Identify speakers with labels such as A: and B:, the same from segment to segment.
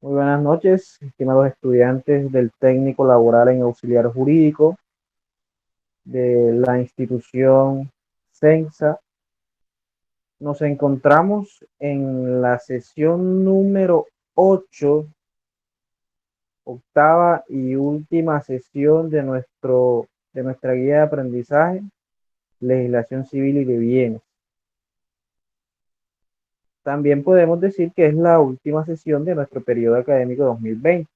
A: Muy buenas noches, estimados estudiantes del técnico laboral en auxiliar jurídico de la institución CENSA. Nos encontramos en la sesión número 8, octava y última sesión de nuestra guía de aprendizaje, legislación civil y de bienes. También podemos decir que es la última sesión de nuestro periodo académico 2020.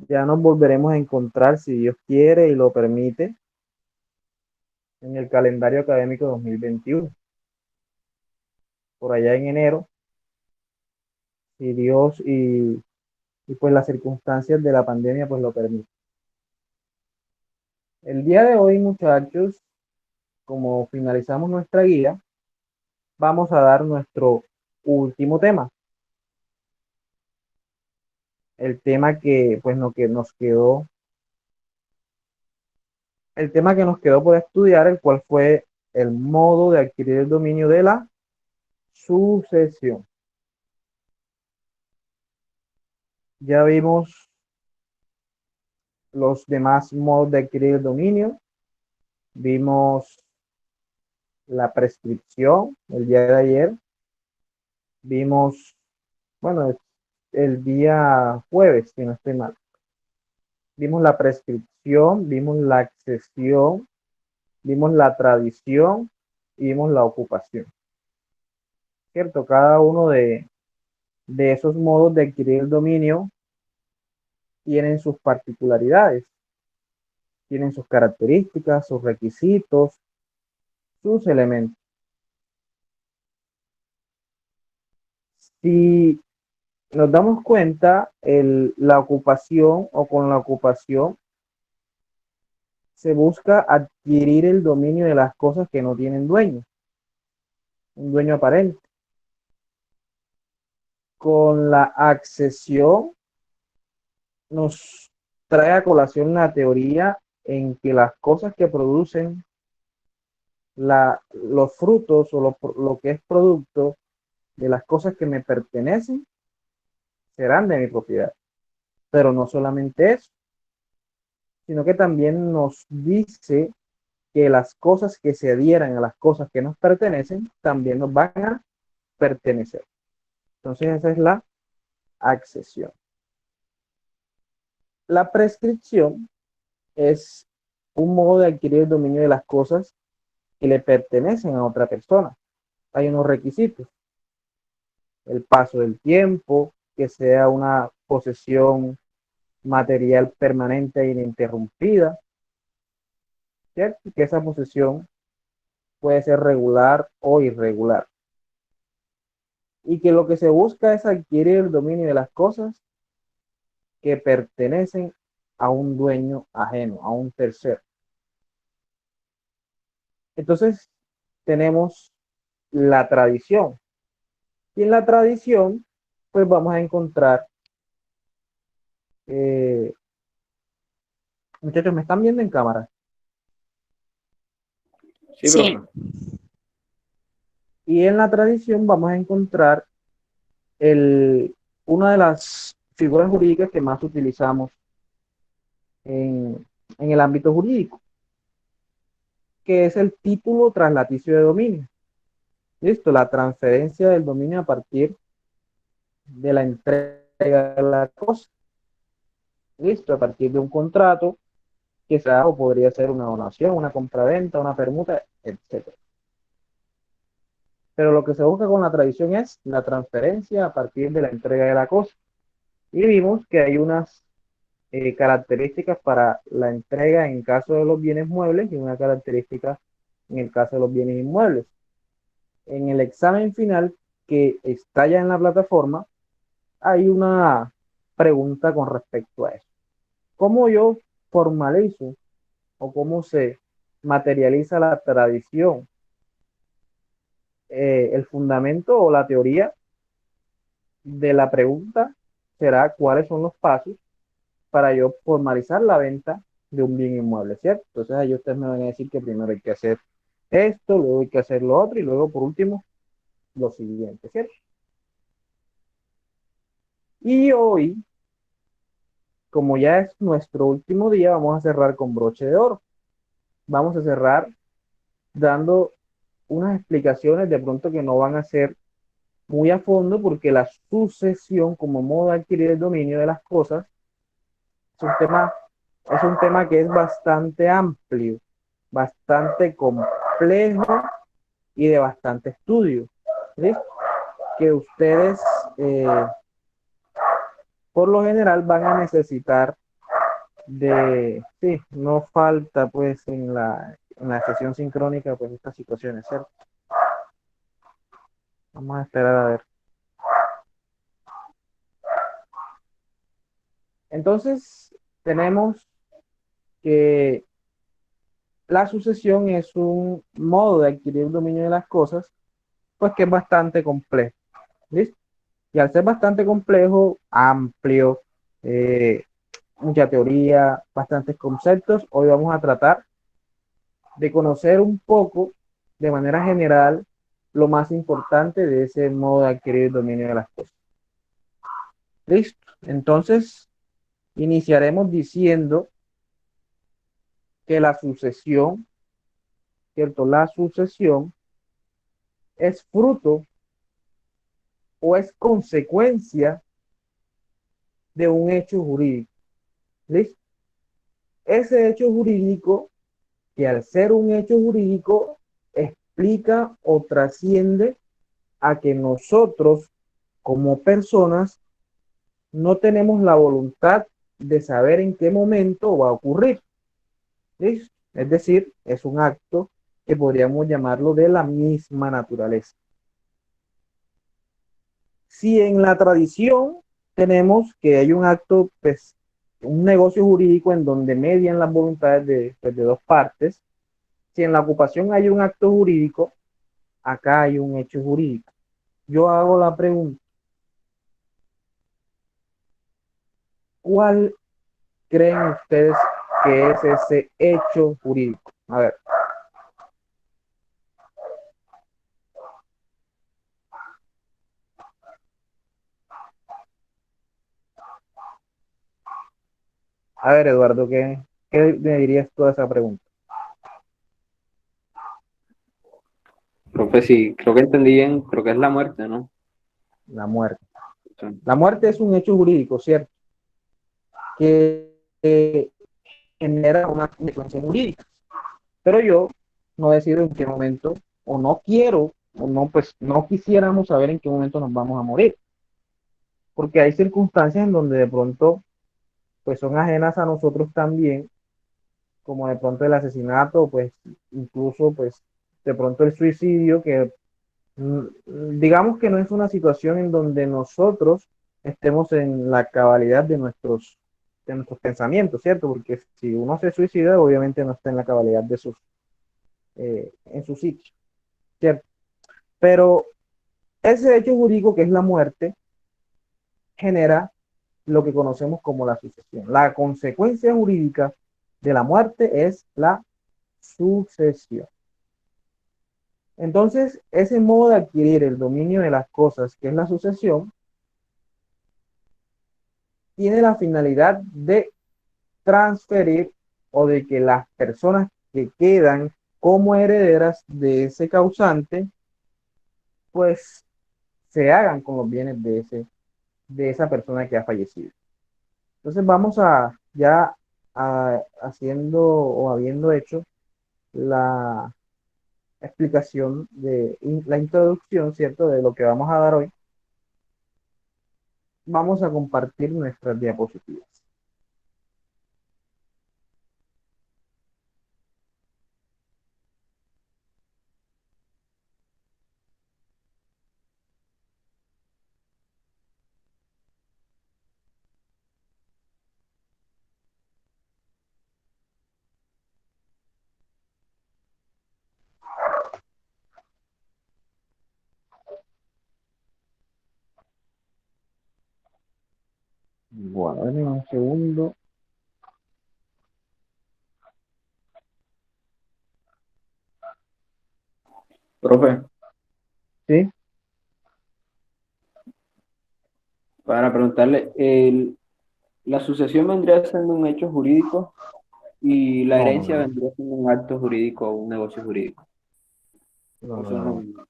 A: Ya nos volveremos a encontrar, si Dios quiere y lo permite, en el calendario académico 2021, por allá en enero, si Dios y pues las circunstancias de la pandemia pues lo permiten. El día de hoy, muchachos, como finalizamos nuestra guía, vamos a dar nuestro último tema. El tema que pues no, que nos quedó, el tema que nos quedó por estudiar, el cual fue el modo de adquirir el dominio de la sucesión. Ya vimos los demás modos de adquirir el dominio. Vimos la prescripción el día de ayer. Vimos, bueno, el día jueves, si no estoy mal. Vimos la prescripción, vimos la accesión, vimos la tradición y vimos la ocupación. ¿Cierto? Cada uno de esos modos de adquirir el dominio tienen sus particularidades, tienen sus características, sus requisitos, sus elementos. Si nos damos cuenta, la ocupación o con la ocupación se busca adquirir el dominio de las cosas que no tienen dueño, un dueño aparente. Con la accesión nos trae a colación la teoría en que las cosas que producen los frutos o lo que es producto de las cosas que me pertenecen serán de mi propiedad. Pero no solamente eso, sino que también nos dice que las cosas que se adhieran a las cosas que nos pertenecen también nos van a pertenecer. Entonces esa es la accesión. La prescripción es un modo de adquirir el dominio de las cosas que le pertenecen a otra persona. Hay unos requisitos: el paso del tiempo, que sea una posesión material permanente e ininterrumpida, ¿cierto? Que esa posesión puede ser regular o irregular. Y que lo que se busca es adquirir el dominio de las cosas que pertenecen a un dueño ajeno, a un tercero. Entonces, tenemos la tradición. Y en la tradición, pues vamos a encontrar, eh, muchachos, ¿me están viendo en cámara?
B: Sí, profe.
A: Y en la tradición vamos a encontrar una de las figuras jurídicas que más utilizamos en, en el ámbito jurídico, que es el título traslaticio de dominio. Listo, la transferencia del dominio a partir de la entrega de la cosa. Listo, a partir de un contrato que sea o podría ser una donación, una compraventa, una permuta, etcétera. Pero lo que se busca con la tradición es la transferencia a partir de la entrega de la cosa. Y vimos que hay unas características para la entrega en caso de los bienes muebles y una característica en el caso de los bienes inmuebles. En el examen final que está ya en la plataforma, hay una pregunta con respecto a eso. ¿Cómo yo formalizo o cómo se materializa la tradición? El fundamento o la teoría de la pregunta será cuáles son los pasos para yo formalizar la venta de un bien inmueble, ¿cierto? Entonces ahí ustedes me van a decir que primero hay que hacer esto, luego hay que hacer lo otro y luego por último lo siguiente, ¿cierto? Y hoy, como ya es nuestro último día, vamos a cerrar con broche de oro. Vamos a cerrar dando unas explicaciones de pronto que no van a ser muy a fondo porque la sucesión como modo de adquirir el dominio de las cosas es un tema que es bastante amplio, bastante complejo y de bastante estudio. ¿Sí? Que ustedes por lo general van a necesitar sí, no falta pues en la sesión sincrónica pues estas situaciones, ¿cierto? Vamos a esperar a ver. Entonces, tenemos que la sucesión es un modo de adquirir el dominio de las cosas, pues que es bastante complejo. ¿Listo? Y al ser bastante complejo, amplio, eh, mucha teoría, bastantes conceptos, hoy vamos a tratar de conocer un poco, de manera general, lo más importante de ese modo de adquirir el dominio de las cosas. ¿Listo? Entonces, iniciaremos diciendo que la sucesión, ¿cierto? La sucesión es fruto o es consecuencia de un hecho jurídico. ¿Listo? Ese hecho jurídico, que al ser un hecho jurídico, explica o trasciende a que nosotros, como personas, no tenemos la voluntad de saber en qué momento va a ocurrir. ¿Listo? Es decir, es un acto que podríamos llamarlo de la misma naturaleza. Si en la tradición tenemos que hay un acto, pues, un negocio jurídico en donde median las voluntades de dos partes, si en la ocupación hay un acto jurídico, acá hay un hecho jurídico. Yo hago la pregunta, ¿cuál creen ustedes que es ese hecho jurídico? A ver, Eduardo, ¿qué me dirías tú a esa pregunta?
B: Profe, sí, creo que entendí bien, creo que es la muerte, ¿no?
A: La muerte.
B: Sí.
A: La muerte es un hecho jurídico, ¿cierto? Que genera una consecuencia jurídica. Pero yo no decido en qué momento, o no quiero, o no, pues no quisiéramos saber en qué momento nos vamos a morir. Porque hay circunstancias en donde de pronto, pues son ajenas a nosotros también, como de pronto el asesinato, pues incluso, pues de pronto el suicidio, que digamos que no es una situación en donde nosotros estemos en la cabalidad de nuestros pensamientos, ¿cierto? Porque si uno se suicida, obviamente no está en la cabalidad en su sitio, ¿cierto? Pero ese hecho jurídico que es la muerte genera lo que conocemos como la sucesión. La consecuencia jurídica de la muerte es la sucesión. Entonces, ese modo de adquirir el dominio de las cosas, que es la sucesión, tiene la finalidad de transferir o de que las personas que quedan como herederas de ese causante, pues se hagan con los bienes de esa persona que ha fallecido. Entonces vamos haciendo o habiendo hecho la explicación la introducción, ¿cierto? De lo que vamos a dar hoy, vamos a compartir nuestras diapositivas. Bueno, denme un segundo.
B: Profe,
A: ¿Sí?
B: Para preguntarle, la sucesión vendría siendo un hecho jurídico y la
A: No, no,
B: herencia
A: no, no,
B: vendría siendo un acto jurídico o un negocio jurídico.
A: no,
B: O
A: no,
B: son lo
A: no.
B: mismo.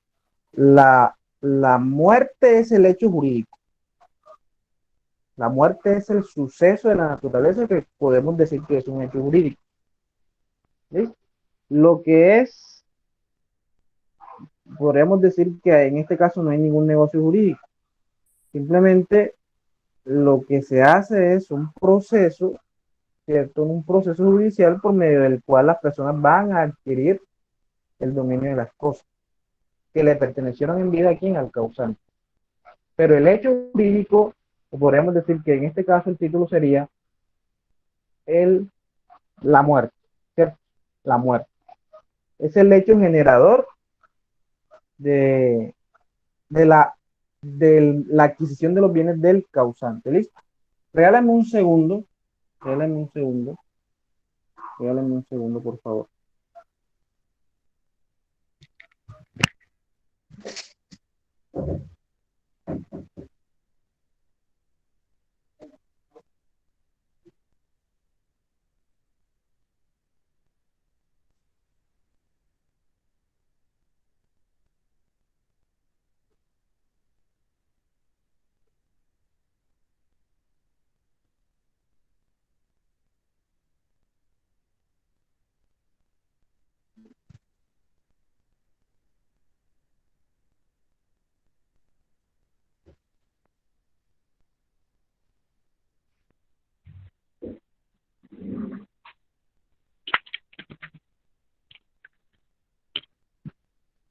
A: La muerte es el hecho jurídico. La muerte es el suceso de la naturaleza que podemos decir que es un hecho jurídico. ¿Sí? Lo que es, podríamos decir que en este caso no hay ningún negocio jurídico. Simplemente lo que se hace es un proceso, ¿cierto? Un proceso judicial por medio del cual las personas van a adquirir el dominio de las cosas que le pertenecieron en vida a quien al causante. Pero el hecho jurídico, podríamos decir que en este caso el título sería el, la muerte, ¿cierto? La muerte. Es el hecho generador de, de la adquisición de los bienes del causante. ¿Listo? Regálame un segundo, regálame un segundo, regálame un segundo, por favor.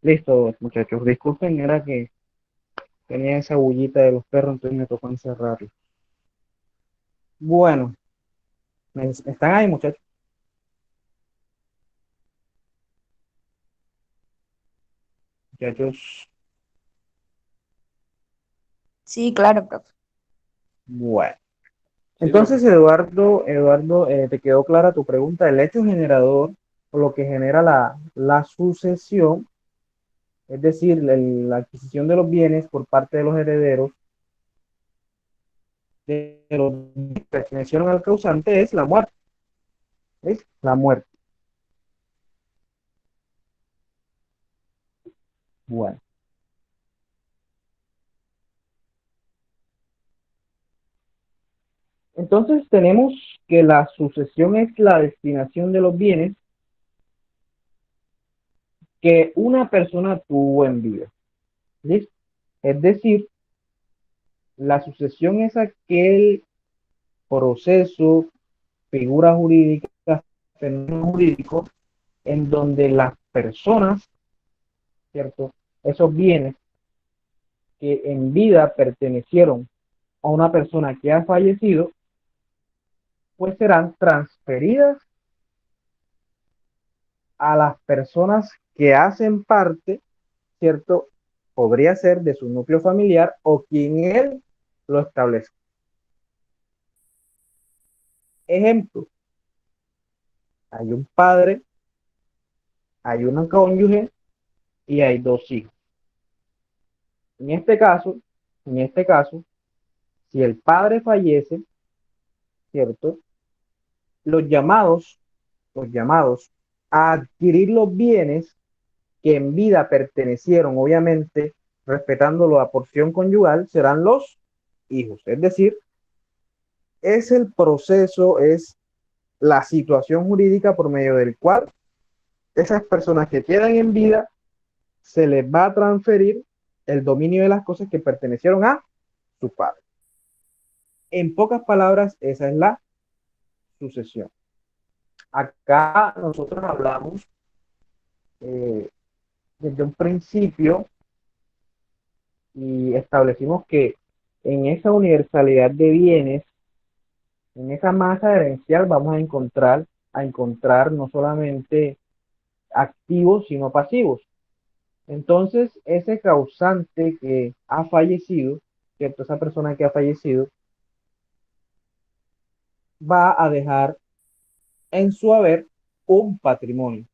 A: Listo, muchachos. Disculpen, era que tenía esa bullita de los perros, entonces me tocó encerrarlo. Bueno, están ahí, muchachos. Muchachos,
C: Sí, claro, profe.
A: bueno.
B: Sí, profe.
A: Entonces, Eduardo, ¿te quedó clara tu pregunta? El hecho generador, o lo que genera la sucesión, es decir, la adquisición de los bienes por parte de los herederos de los que pertenecieron al causante, es la muerte. ¿Ves? La muerte. Bueno. Entonces tenemos que la sucesión es la destinación de los bienes que una persona tuvo en vida. ¿Listo? Es decir, la sucesión es aquel proceso, figura jurídica, fenómeno jurídico, en donde las personas, ¿cierto? Esos bienes que en vida pertenecieron a una persona que ha fallecido, pues serán transferidas a las personas que hacen parte, ¿cierto? Podría ser de su núcleo familiar o quien él lo establezca. Ejemplo, hay un padre, hay una cónyuge y hay dos hijos. En este caso, en este caso, si el padre fallece, ¿cierto? Los llamados, los llamados a adquirir los bienes que en vida pertenecieron, obviamente, respetando la porción conyugal, serán los hijos. Es decir, es el proceso, es la situación jurídica por medio del cual esas personas que quedan en vida se les va a transferir el dominio de las cosas que pertenecieron a su padre. En pocas palabras, esa es la sucesión. Acá nosotros hablamos eh, desde un principio y establecimos que en esa universalidad de bienes, en esa masa herencial vamos a encontrar no solamente activos, sino pasivos. Entonces, ese causante que ha fallecido, ¿cierto? Esa persona que ha fallecido, va a dejar en su haber un patrimonio.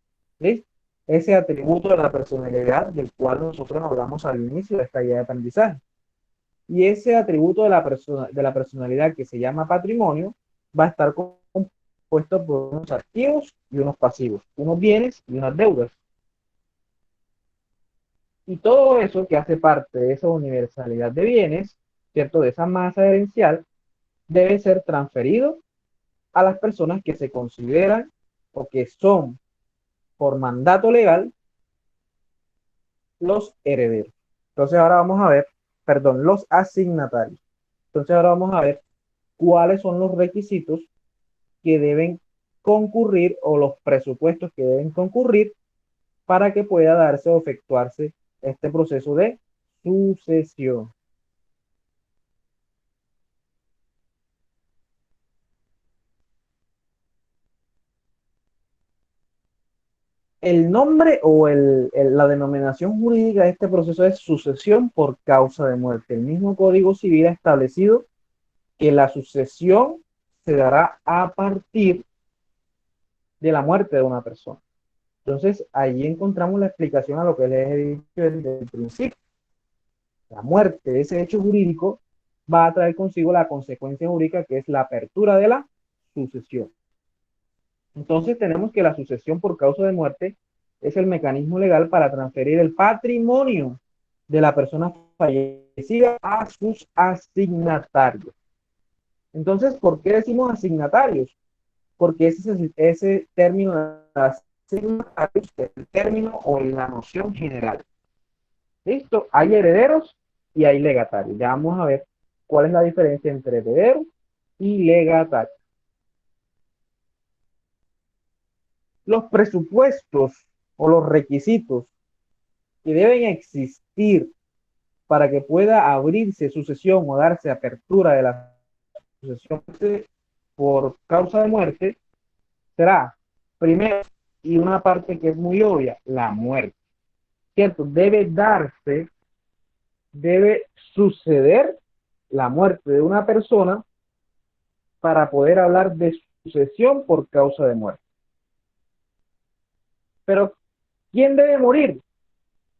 A: ¿Sí? Ese atributo de la personalidad del cual nosotros hablamos al inicio de esta guía de aprendizaje. Y ese atributo de la personalidad que se llama patrimonio va a estar compuesto por unos activos y unos pasivos, unos bienes y unas deudas. Y todo eso que hace parte de esa universalidad de bienes, ¿cierto? De esa masa herencial, debe ser transferido a las personas que se consideran o que son por mandato legal los herederos. Entonces ahora vamos a ver, perdón, los asignatarios. Entonces ahora vamos a ver cuáles son los requisitos que deben concurrir o los presupuestos que deben concurrir para que pueda darse o efectuarse este proceso de sucesión. El nombre o la denominación jurídica de este proceso es sucesión por causa de muerte. El mismo Código Civil ha establecido que la sucesión se dará a partir de la muerte de una persona. Entonces, ahí encontramos la explicación a lo que les he dicho desde el principio. La muerte de ese hecho jurídico va a traer consigo la consecuencia jurídica que es la apertura de la sucesión. Entonces, tenemos que la sucesión por causa de muerte es el mecanismo legal para transferir el patrimonio de la persona fallecida a sus asignatarios. Entonces, ¿por qué decimos asignatarios? Porque ese término de asignatarios es el término o la noción general. ¿Listo? Hay herederos y hay legatarios. Ya vamos a ver cuál es la diferencia entre heredero y legatario. Los presupuestos o los requisitos que deben existir para que pueda abrirse sucesión o darse apertura de la sucesión por causa de muerte será, primero, y una parte que es muy obvia, la muerte. ¿Cierto? Debe suceder la muerte de una persona para poder hablar de sucesión por causa de muerte. Pero, ¿quién debe morir?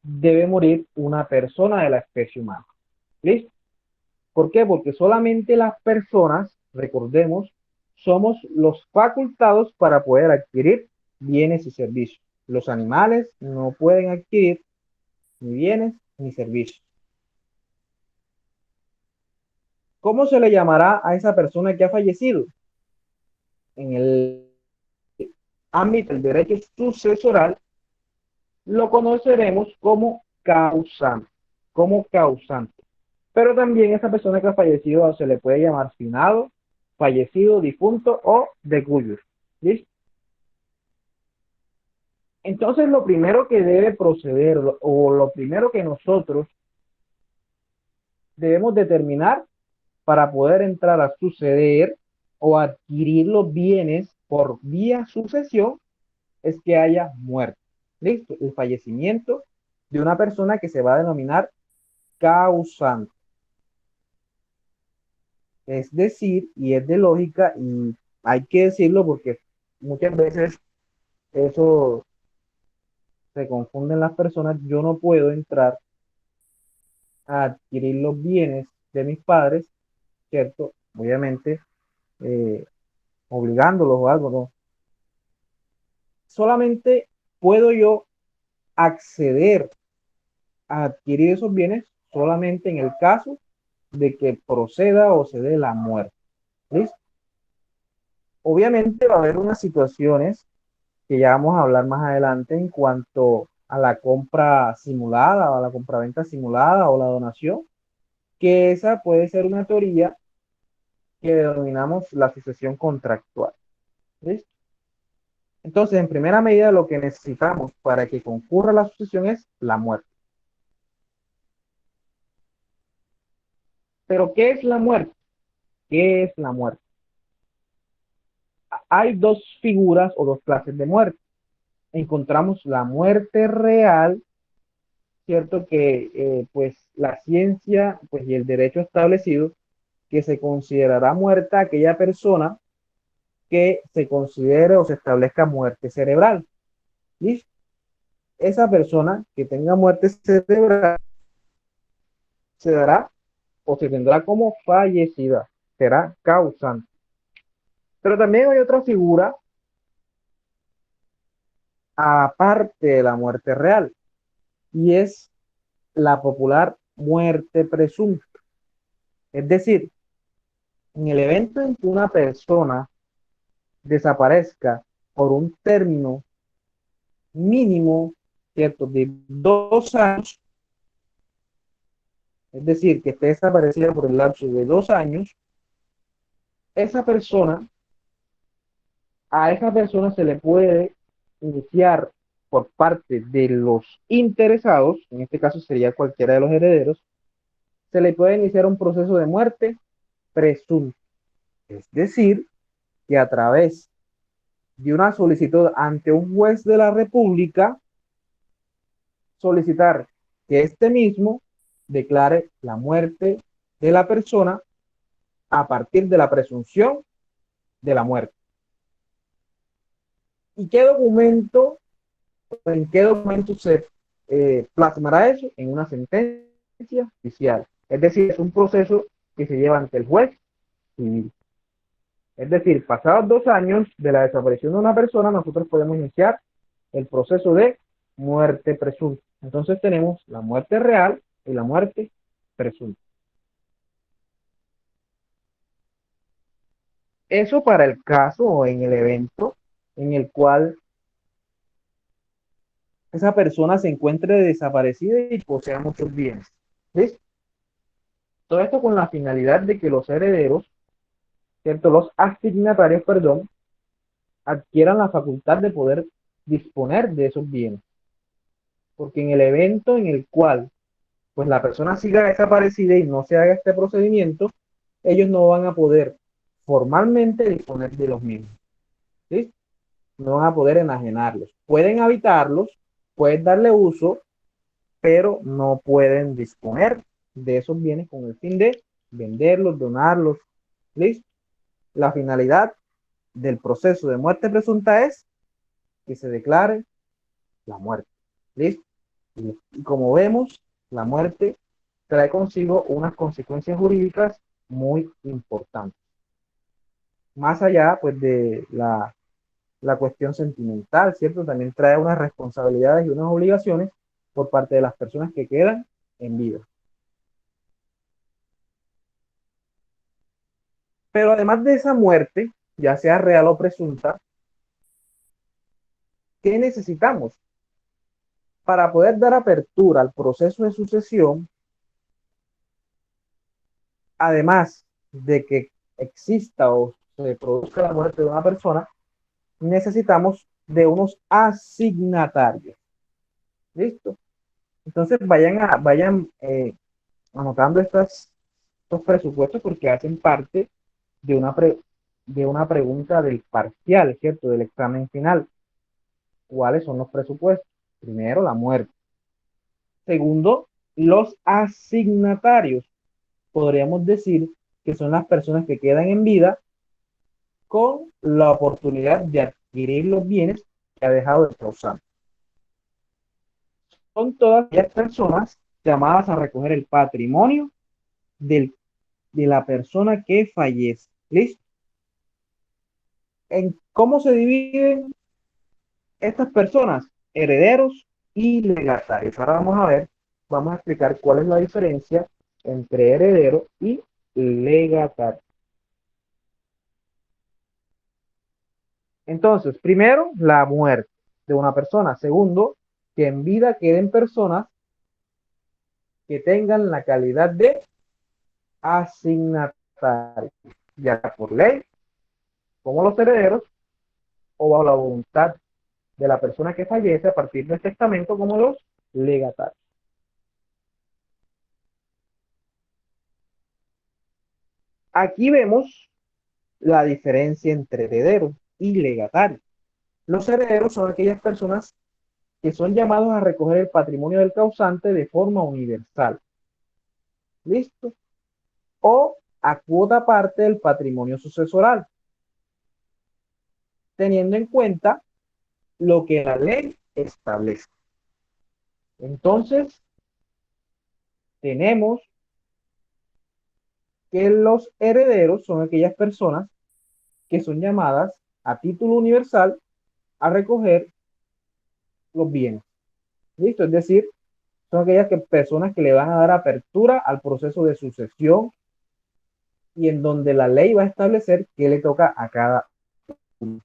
A: Debe morir una persona de la especie humana. ¿Listo? ¿Por qué? Porque solamente las personas, recordemos, somos los facultados para poder adquirir bienes y servicios. Los animales no pueden adquirir ni bienes ni servicios. ¿Cómo se le llamará a esa persona que ha fallecido? En el ámbito del derecho sucesoral, lo conoceremos como causante, Pero también esa persona que ha fallecido se le puede llamar finado, fallecido, difunto o decuyus. ¿Listo? Entonces lo primero que debe proceder o lo primero que nosotros debemos determinar para poder entrar a suceder o adquirir los bienes por vía sucesión es que haya muerte. ¿Listo? El fallecimiento de una persona que se va a denominar causante. Es decir, y es de lógica, y hay que decirlo porque muchas veces eso se confunden las personas. Yo no puedo entrar a adquirir los bienes de mis padres, ¿cierto? Obviamente, eh, obligándolos o algo, no. Solamente puedo yo acceder a adquirir esos bienes solamente en el caso de que proceda o se dé la muerte. ¿Listo? Obviamente va a haber unas situaciones que ya vamos a hablar más adelante en cuanto a la compra simulada o a la compraventa simulada o la donación, que esa puede ser una teoría que denominamos la sucesión contractual. ¿Listo? Entonces, en primera medida, lo que necesitamos para que concurra la sucesión es la muerte. Pero, ¿qué es la muerte? ¿Qué es la muerte? Hay dos figuras o dos clases de muerte. Encontramos la muerte real, cierto que pues la ciencia pues y el derecho establecido que se considerará muerta aquella persona que se considere o se establezca muerte cerebral. ¿Listo? Esa persona que tenga muerte cerebral se dará o se tendrá como fallecida, será causante. Pero también hay otra figura aparte de la muerte real, y es la popular muerte presunta. Es decir, en el evento en que una persona desaparezca por un término mínimo, ¿cierto?, de 2 años, es decir, que esté desaparecida por el lapso de 2 años, a esa persona se le puede iniciar por parte de los interesados, en este caso sería cualquiera de los herederos, se le puede iniciar un proceso de muerte presunta. Es decir, que a través de una solicitud ante un juez de la República, solicitar que este mismo declare la muerte de la persona a partir de la presunción de la muerte. ¿Y qué documento, en qué documento se plasmará eso? En una sentencia judicial. Es decir, es un proceso que se lleva ante el juez civil. Es decir, pasados 2 años de la desaparición de una persona, nosotros podemos iniciar el proceso de muerte presunta. Entonces tenemos la muerte real y la muerte presunta. Eso para el caso o en el evento en el cual esa persona se encuentre desaparecida y posea muchos bienes. ¿Listo? Todo esto con la finalidad de que los herederos, ¿cierto? Los asignatarios, perdón, adquieran la facultad de poder disponer de esos bienes. Porque en el evento en el cual pues la persona siga desaparecida y no se haga este procedimiento, ellos no van a poder formalmente disponer de los mismos. ¿Sí? No van a poder enajenarlos. Pueden habitarlos, pueden darle uso, pero no pueden disponer de esos bienes con el fin de venderlos, donarlos. ¿Listo? La finalidad del proceso de muerte presunta es que se declare la muerte. ¿Listo? Y como vemos, la muerte trae consigo unas consecuencias jurídicas muy importantes. Más allá, pues, de la cuestión sentimental, ¿cierto? También trae unas responsabilidades y unas obligaciones por parte de las personas que quedan en vida. Pero además de esa muerte, ya sea real o presunta, ¿qué necesitamos? Para poder dar apertura al proceso de sucesión, además de que exista o se produzca la muerte de una persona, necesitamos de unos asignatarios. ¿Listo? Entonces vayan anotando estos presupuestos porque hacen parte de una pregunta del parcial, ¿cierto? Del examen final. ¿Cuáles son los presupuestos? Primero, la muerte. Segundo, los asignatarios. Podríamos decir que son las personas que quedan en vida con la oportunidad de adquirir los bienes que ha dejado el causante. Son todas aquellas personas llamadas a recoger el patrimonio de la persona que fallece. ¿Listo? ¿En cómo se dividen estas personas? Herederos y legatarios. Ahora vamos a explicar cuál es la diferencia entre heredero y legatario. Entonces, primero, la muerte de una persona. Segundo, que en vida queden personas que tengan la calidad de asignatario, ya sea por ley, como los herederos, o bajo la voluntad de la persona que fallece a partir del testamento, como los legatarios. Aquí vemos la diferencia entre herederos y legatarios. Los herederos son aquellas personas que son llamados a recoger el patrimonio del causante de forma universal. ¿Listo? O a cuota parte del patrimonio sucesoral, teniendo en cuenta lo que la ley establece. Entonces, tenemos que los herederos son aquellas personas que son llamadas a título universal a recoger los bienes. ¿Listo? Es decir, son aquellas personas que le van a dar apertura al proceso de sucesión y en donde la ley va a establecer qué le toca a cada uno.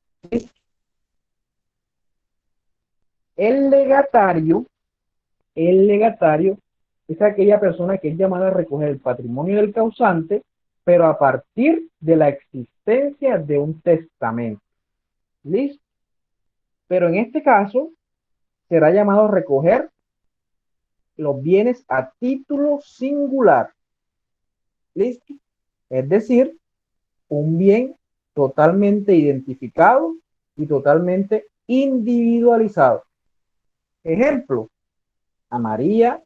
A: El legatario es aquella persona que es llamada a recoger el patrimonio del causante, pero a partir de la existencia de un testamento. ¿Listo? Pero en este caso, será llamado a recoger los bienes a título singular. ¿Listo? Es decir, un bien totalmente identificado y totalmente individualizado. Ejemplo, a María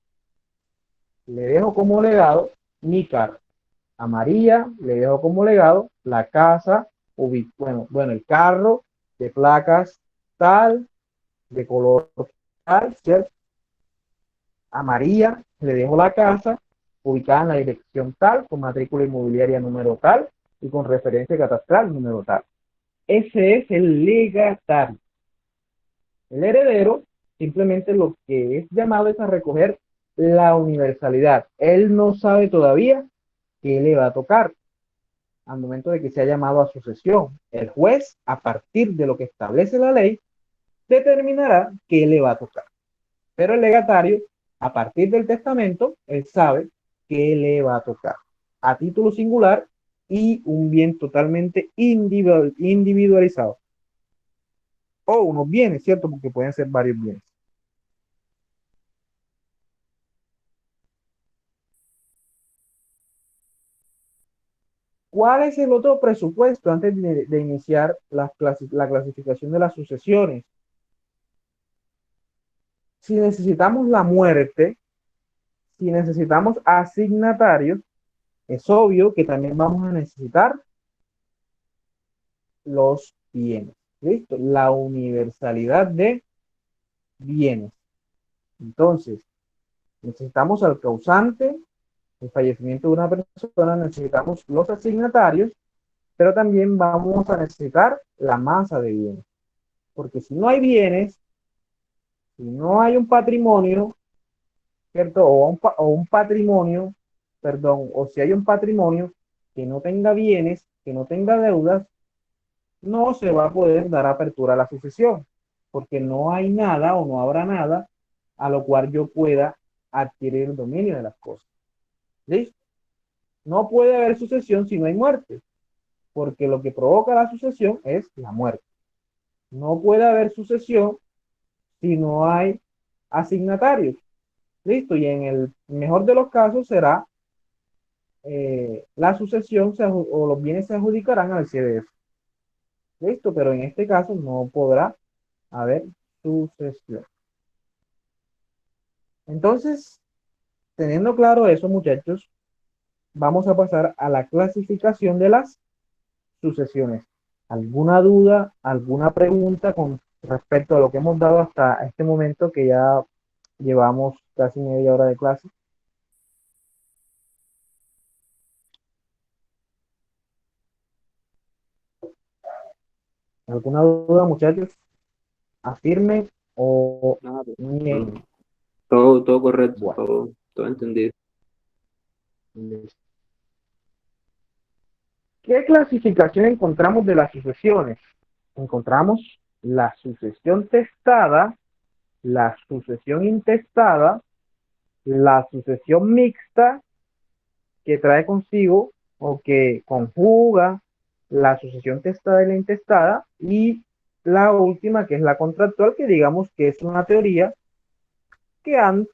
A: le dejo como legado mi carro. A María le dejo como legado la casa, el carro de placas tal, de color tal, ¿cierto? A María le dejo la casa ubicada en la dirección tal, con matrícula inmobiliaria número tal y con referencia catastral número tal. Ese es el legatario. El heredero simplemente lo que es llamado es a recoger la universalidad. Él no sabe todavía qué le va a tocar al momento de que sea llamado a sucesión. El juez, a partir de lo que establece la ley, determinará qué le va a tocar. Pero el legatario, a partir del testamento, él sabe qué le va a tocar a título singular y un bien totalmente individualizado. O unos bienes, ¿cierto? Porque pueden ser varios bienes. ¿Cuál es el otro presupuesto antes de iniciar la clasificación de las sucesiones? Si necesitamos la muerte, si necesitamos asignatarios, es obvio que también vamos a necesitar los bienes. ¿Listo? La universalidad de bienes. Entonces, necesitamos al causante, el fallecimiento de una persona, necesitamos los asignatarios, pero también vamos a necesitar la masa de bienes. Porque si no hay bienes, si no hay un patrimonio, ¿cierto? O un patrimonio, perdón, o si hay un patrimonio que no tenga bienes, que no tenga deudas, no se va a poder dar apertura a la sucesión, porque no hay nada o no habrá nada a lo cual yo pueda adquirir el dominio de las cosas. ¿Listo? No puede haber sucesión si no hay muerte, porque lo que provoca la sucesión es la muerte. No puede haber sucesión si no hay asignatarios. Listo, y en el mejor de los casos será la sucesión o los bienes se adjudicarán al CDF. Listo, pero en este caso no podrá haber sucesión. Entonces, teniendo claro eso, muchachos, vamos a pasar a la clasificación de las sucesiones. ¿Alguna duda, alguna pregunta con respecto a lo que hemos dado hasta este momento que ya llevamos casi media hora de clase? ¿Alguna duda, muchachos? Afirmen o
B: Nada,
A: nieguen.
B: todo correcto,
A: Bueno,
B: todo entendido.
A: listo. ¿Qué clasificación encontramos de las sucesiones? Encontramos la sucesión testada, la sucesión intestada, la sucesión mixta, que trae consigo o que conjuga la sucesión testada y la intestada, y la última, que es la contractual, que digamos que es una teoría que han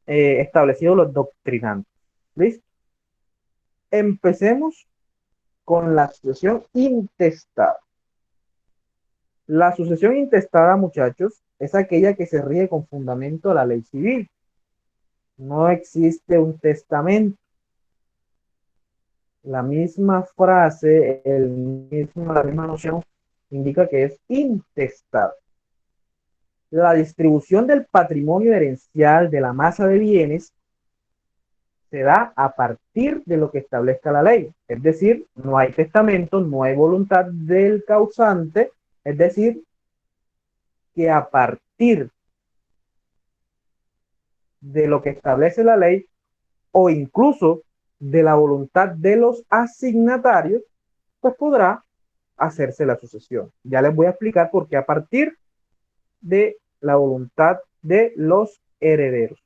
A: establecido los doctrinantes. ¿Listo? Empecemos con la sucesión intestada. La sucesión intestada, muchachos, es aquella que se rige con fundamento a la ley civil. No existe un testamento. La misma frase, la misma noción, indica que es intestada. La distribución del patrimonio herencial de la masa de bienes se da a partir de lo que establezca la ley. Es decir, no hay testamento, no hay voluntad del causante, es decir, que a partir de lo que establece la ley o incluso de la voluntad de los asignatarios, pues podrá hacerse la sucesión. Ya les voy a explicar por qué a partir de la voluntad de los herederos.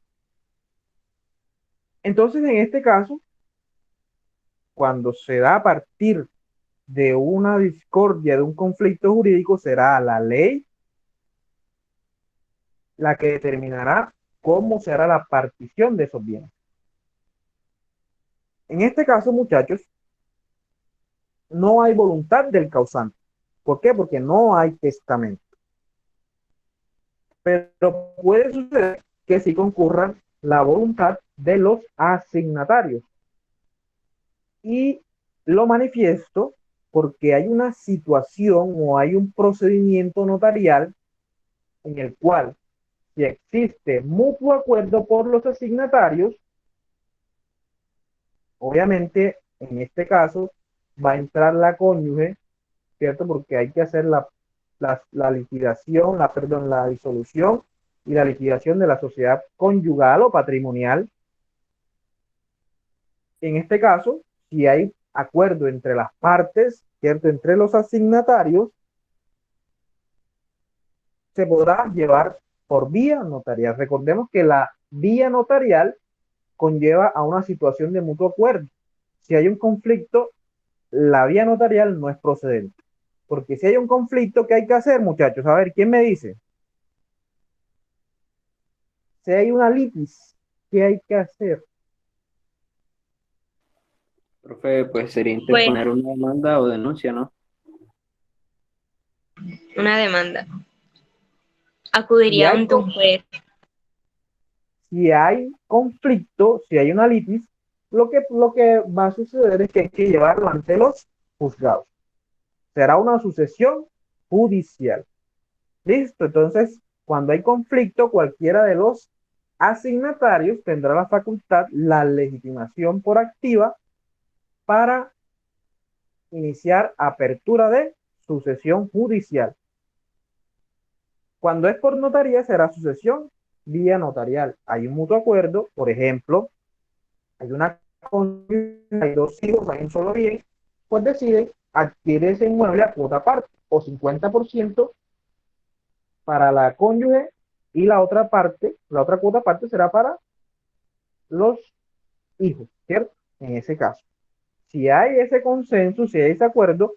A: Entonces, en este caso, cuando se da a partir de una discordia, de un conflicto jurídico, será la ley la que determinará cómo será la partición de esos bienes. En este caso, muchachos, no hay voluntad del causante. ¿Por qué? Porque no hay testamento. Pero puede suceder que sí concurra la voluntad de los asignatarios. Y lo manifiesto porque hay una situación o hay un procedimiento notarial en el cual, si existe mutuo acuerdo por los asignatarios, obviamente en este caso va a entrar la cónyuge, ¿cierto? Porque hay que hacer la liquidación, la disolución y la liquidación de la sociedad conyugal o patrimonial. En este caso, si hay acuerdo entre las partes, ¿cierto? Entre los asignatarios, se podrá llevar por vía notarial. Recordemos que la vía notarial conlleva a una situación de mutuo acuerdo. Si hay un conflicto, la vía notarial no es procedente. Porque si hay un conflicto, ¿qué hay que hacer, muchachos? A ver, ¿quién me dice? Si hay una litis, ¿qué hay que hacer?
B: Profe, pues sería
C: Pues
B: interponer una demanda o denuncia, ¿no?
C: una demanda.
A: Si
C: Acudiría
A: hay,
C: ante un juez.
A: si hay conflicto, si hay una litis, lo que va a suceder es que hay que llevarlo ante los juzgados. Será una sucesión judicial. Listo, entonces, cuando hay conflicto, cualquiera de los asignatarios tendrá la facultad, la legitimación por activa para iniciar apertura de sucesión judicial. Cuando es por notaría, será sucesión vía notarial. Hay un mutuo acuerdo, por ejemplo, hay una hay dos hijos, hay un solo bien, pues deciden adquirir ese inmueble a cuota parte o 50% para la cónyuge y la otra parte, la otra cuota parte será para los hijos, ¿cierto? En ese caso. Si hay ese consenso, si hay ese acuerdo,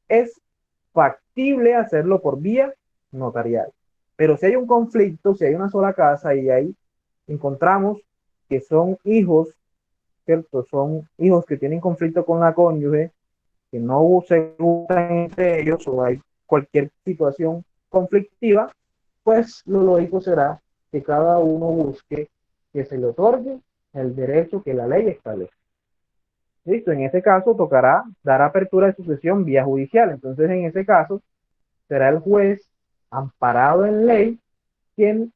A: es factible hacerlo por vía notarial. Pero si hay un conflicto, si hay una sola casa y ahí encontramos que son hijos, ¿cierto? Son hijos que tienen conflicto con la cónyuge, que no se gustan entre ellos o hay cualquier situación conflictiva, pues lo lógico será que cada uno busque que se le otorgue el derecho que la ley establece. Listo, en ese caso tocará dar apertura de sucesión vía judicial. Entonces, en ese caso, será el juez amparado en ley quien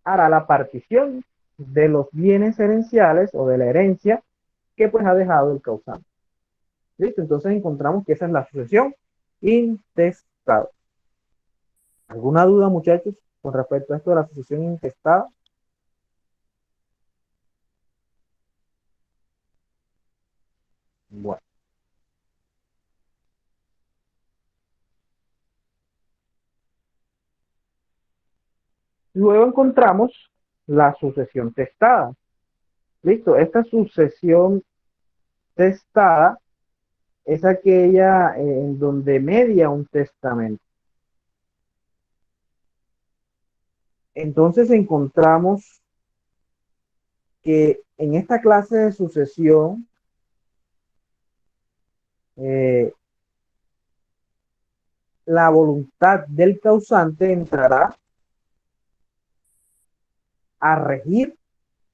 A: hará la partición de los bienes herenciales o de la herencia que pues ha dejado el causante. Listo, entonces encontramos que esa es la sucesión intestada. ¿Alguna duda, muchachos, con respecto a esto de la sucesión intestada? Bueno, luego encontramos la sucesión testada. Listo, esta sucesión testada es aquella en donde media un testamento. Entonces encontramos que en esta clase de sucesión eh, la voluntad del causante entrará a regir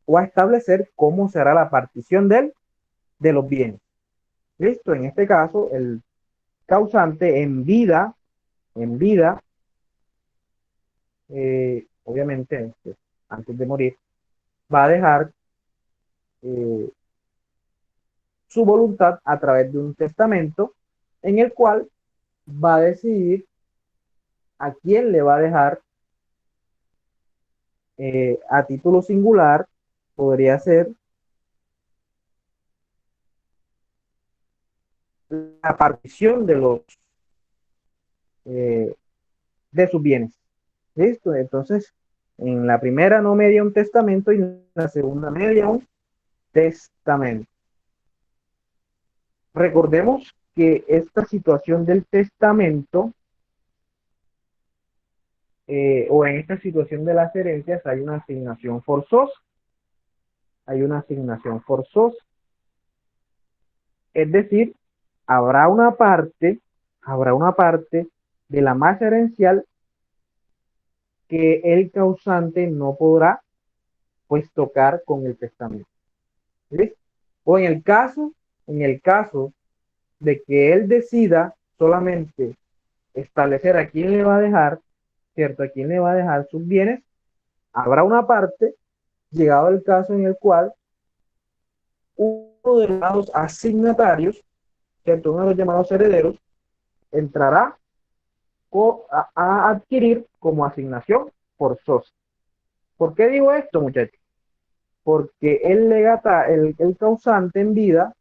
A: o a establecer cómo será la partición de los bienes. Listo, en este caso el causante en vida, obviamente antes de morir, va a dejar su voluntad a través de un testamento en el cual va a decidir a quién le va a dejar a título singular, podría ser la partición eh, de sus bienes. ¿Listo? Entonces, en la primera no media un testamento y en la segunda media un testamento. Recordemos que esta situación del testamento o en esta situación de las herencias hay una asignación forzosa. Hay una asignación forzosa. Es decir, habrá una parte de la masa herencial que el causante no podrá pues tocar con el testamento. ¿Listo? O en el caso de que él decida solamente establecer a quién le va a dejar, ¿cierto? A quién le va a dejar sus bienes, habrá una parte, llegado el caso en el cual uno de los llamados asignatarios, ¿cierto? Uno de los llamados herederos, entrará a adquirir como asignación forzosa. ¿Por qué digo esto, muchachos? Porque el causante en vida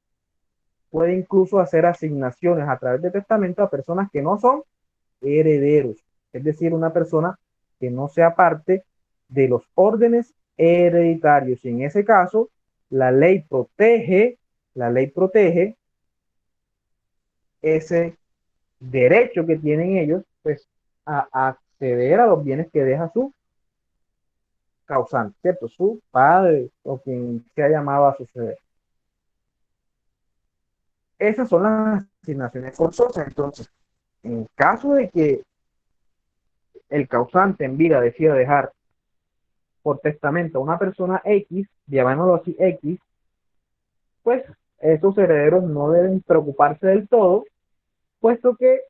A: puede incluso hacer asignaciones a través de testamento a personas que no son herederos, es decir, una persona que no sea parte de los órdenes hereditarios. Y en ese caso, la ley protege ese derecho que tienen ellos, pues, a acceder a los bienes que deja su causante, ¿cierto? Su padre o quien se ha llamado a suceder. Esas son las asignaciones forzosas. Entonces, en caso de que el causante en vida decida dejar por testamento a una persona X, llamándolo así X, pues esos herederos no deben preocuparse del todo, puesto que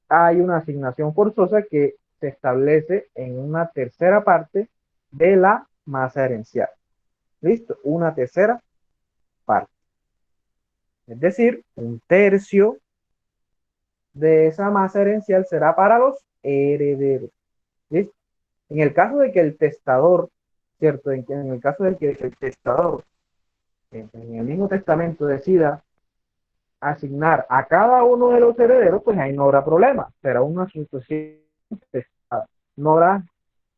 A: hay una asignación forzosa que se establece en una tercera parte de la masa herencial. ¿Listo? Una tercera parte. Es decir, un tercio de esa masa herencial será para los herederos. ¿Listo? En el caso de que el testador, ¿cierto? En el caso de que el testador en el mismo testamento decida asignar a cada uno de los herederos, pues ahí no habrá problema. Será una sucesión testada. No habrá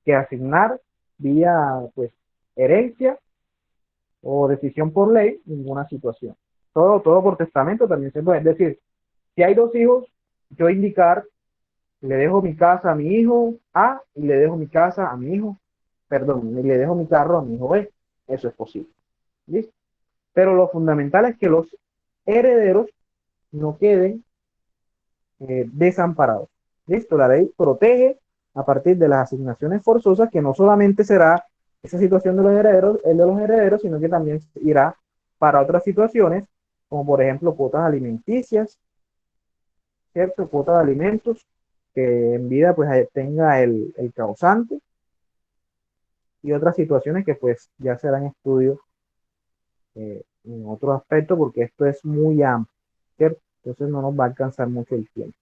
A: que asignar vía pues herencia o decisión por ley ninguna situación. Todo por testamento también se puede. Es decir, si hay dos hijos, yo indicar, le dejo mi casa a mi hijo A y le dejo mi casa a mi hijo, perdón, y le dejo mi carro a mi hijo B. Eso es posible. ¿Listo? Pero lo fundamental es que los herederos no queden desamparados. ¿Listo? La ley protege a partir de las asignaciones forzosas, que no solamente será esa situación de los herederos, el de los herederos, sino que también irá para otras situaciones, como por ejemplo cuotas alimenticias, ¿cierto? Cuotas de alimentos que en vida pues tenga el causante y otras situaciones que pues ya serán estudios en otro aspecto porque esto es muy amplio, ¿cierto? Entonces no nos va a alcanzar mucho el tiempo.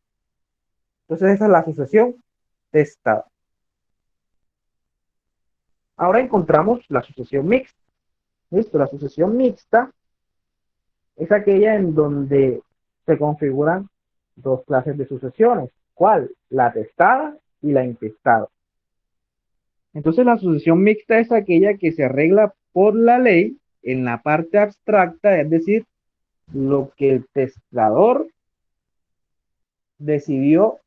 A: Entonces esa es la sucesión testada. Ahora encontramos la sucesión mixta. ¿Listo? La sucesión mixta es aquella en donde se configuran dos clases de sucesiones. ¿Cuál? La testada y la intestada. Entonces la sucesión mixta es aquella que se arregla por la ley en la parte abstracta, es decir, lo que el testador decidió